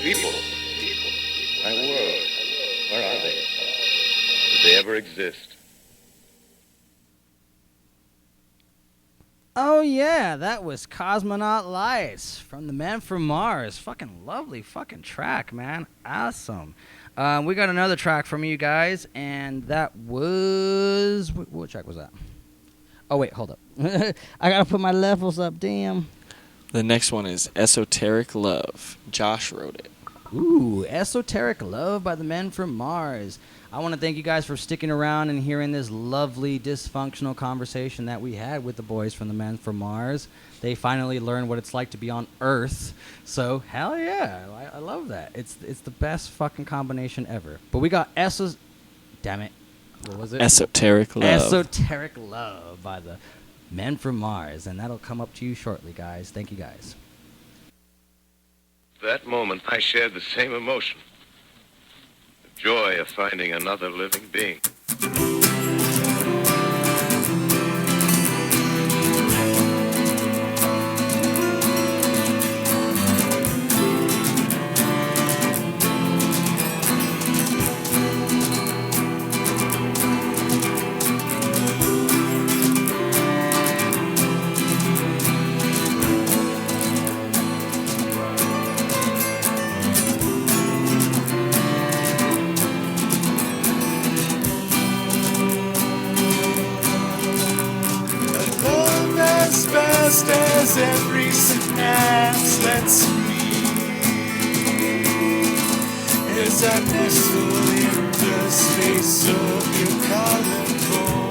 People. My world. Where are they? Did they ever exist? Oh yeah, that was Cosmonaut Lights from the Men from Mars. Fucking lovely fucking track, man. Awesome. We got another track from you guys, and that was... What track was that? Oh wait, hold up. I gotta put my levels up, damn. The next one is Esoteric Love. Josh wrote it. Ooh, Esoteric Love by the Men from Mars. I want to thank you guys for sticking around and hearing this lovely, dysfunctional conversation that we had with the boys from the Men from Mars. They finally learned what it's like to be on Earth. So, hell yeah. I love that. It's the best fucking combination ever. But we got Damn it. What was it? Esoteric Love. Esoteric Love by the Men from Mars. And that'll come up to you shortly, guys. Thank you, guys. That moment, I shared the same emotion. The joy of finding another living being. Just as every synapse lets me, as I nestle in the space of your collarbone,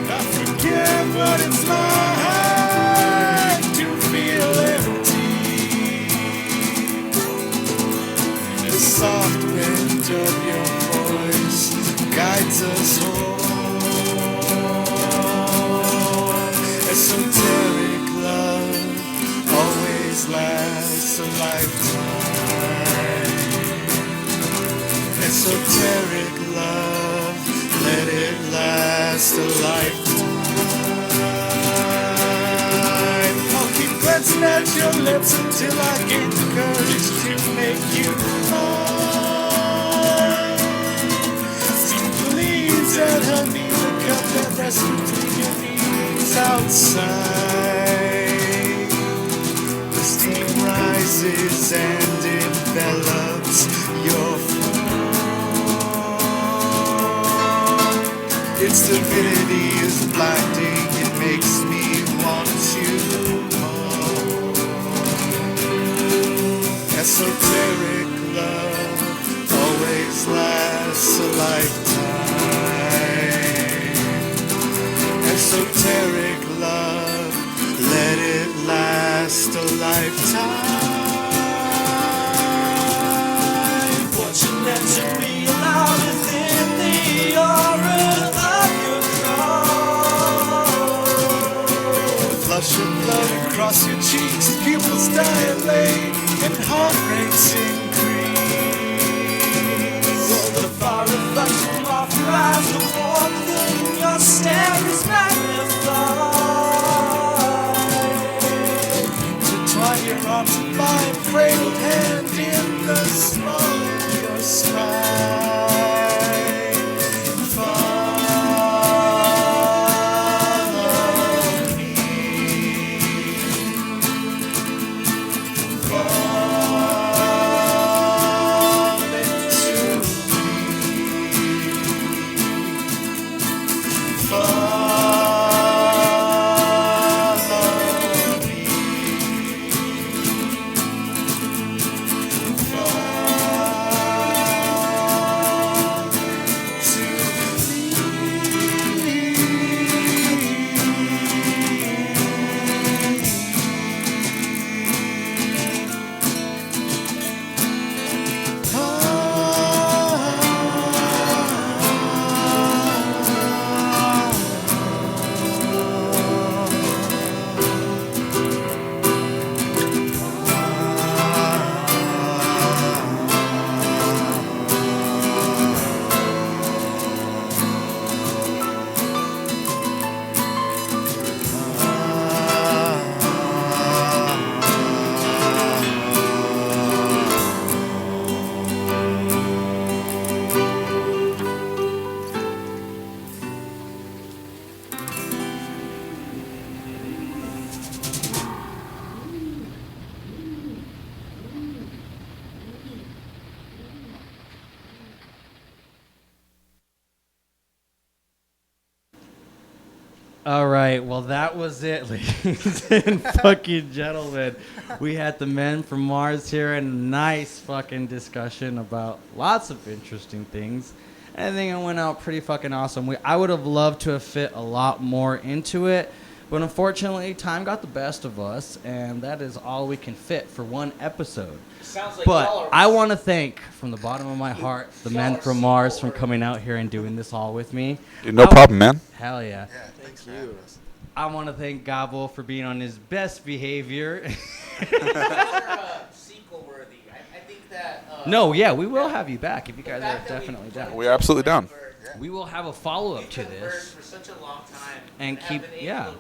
I forget what it's like to feel empty. The soft wind of your voice guides us home. Esoteric love always lasts a lifetime. Esoteric love, let it last a lifetime. I'll keep glancing at your lips until I gain the courage to make you mine. Steam leaves and honey, the cup that rests between your knees. Outside, the steam rises and envelops your form. Its divinity is blinding, it makes me want you more. Esoteric love always lasts a lifetime. Esoteric love, let it last a lifetime. Fortunate to be allowed within the aura of your car. Flush of blood across your cheeks, pupils dilate and heart rates increase. So the far reflection off your eyes, the warmth in your stare is magnified. Intertwine your arms and bind, cradled hand in the small of your spine. All right, well, that was it, ladies and fucking gentlemen. We had the men from Mars here and a nice fucking discussion about lots of interesting things. I think it went out pretty fucking awesome. I would have loved to have fit a lot more into it, but unfortunately, time got the best of us, and that is all we can fit for one episode. Sounds like But I want to thank, from the bottom of my heart, the men from Mars for coming out here and doing this all with me. Dude, no problem, man. Hell yeah. Yeah, thanks for having us. I want to thank Gabo for being on his best behavior. Sequel worthy. I think that. No, yeah, we will have you back if you the guys fact are that definitely we down. We are absolutely down. We will have a follow-up we to conversed this. for such a long time And have keep- been able yeah. to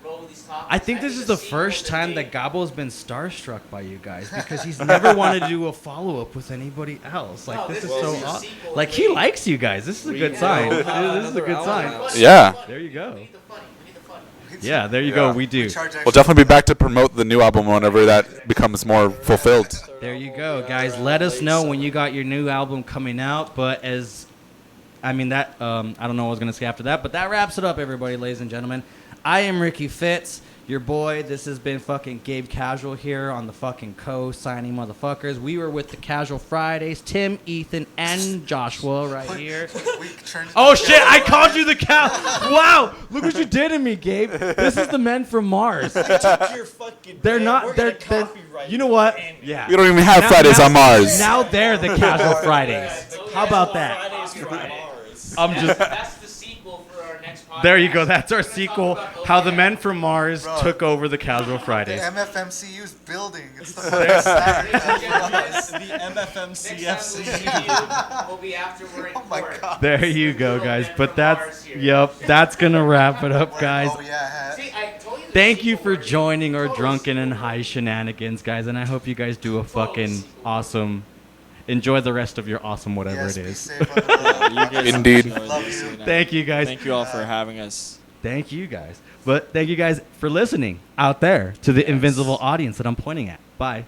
roll with these topics. I think this a is the sequel first that time they- that Gabo's been starstruck by you guys because he's never wanted to do a follow-up with anybody else. Like, No, this is this so is a awesome. sequel Like, that he they- likes you guys. This is a We good will sign. have This is a another good album sign. out. Yeah. There you go. We need the funny. We need the funny. Yeah, there you Yeah. go. We do. We charge We'll extra. definitely be back to promote the new album whenever that becomes more fulfilled. There you go, guys. Let us know when you got your new album coming out. But I don't know what I was gonna say after that. But that wraps it up, everybody, ladies and gentlemen. I am Ricky Fitz, your boy. This has been fucking Gabe Casual here on the fucking signing motherfuckers. We were with the Casual Fridays, Tim, Ethan, and Joshua right here. We turned Oh shit! I called you the cow. Wow! Look what you did to me, Gabe. This is the men from Mars. Your fucking They're not. They're. You know what? Yeah. We don't even have Now- Fridays now- on Mars. Now they're the Casual Fridays. How about that? Fridays from Mars. I'm just. That's the sequel for our next podcast. There you go. That's our We're gonna sequel. talk about How the those men from Mars Bro. took over the Casual the Fridays. MFMCU's building. It's the first Saturday. The Next time we MFMCFC. see you will be after we're in Oh my court. God. There you go, Little guys. men But from that's Mars here. yep. That's gonna wrap it up, guys. Oh yeah. See, I told you the Thank you sequel for worthy. joining our Totally drunken and sequel high worthy. shenanigans, guys. And I hope you guys do a Totally fucking sequel worthy. awesome. Enjoy the rest of your awesome whatever Yes, it be is. safe on the road. You guys Indeed. enjoy Love this, you. know. Thank you, guys. Thank you all for having us. Thank you, guys. But thank you guys for listening out there to the invincible audience that I'm pointing at. Bye.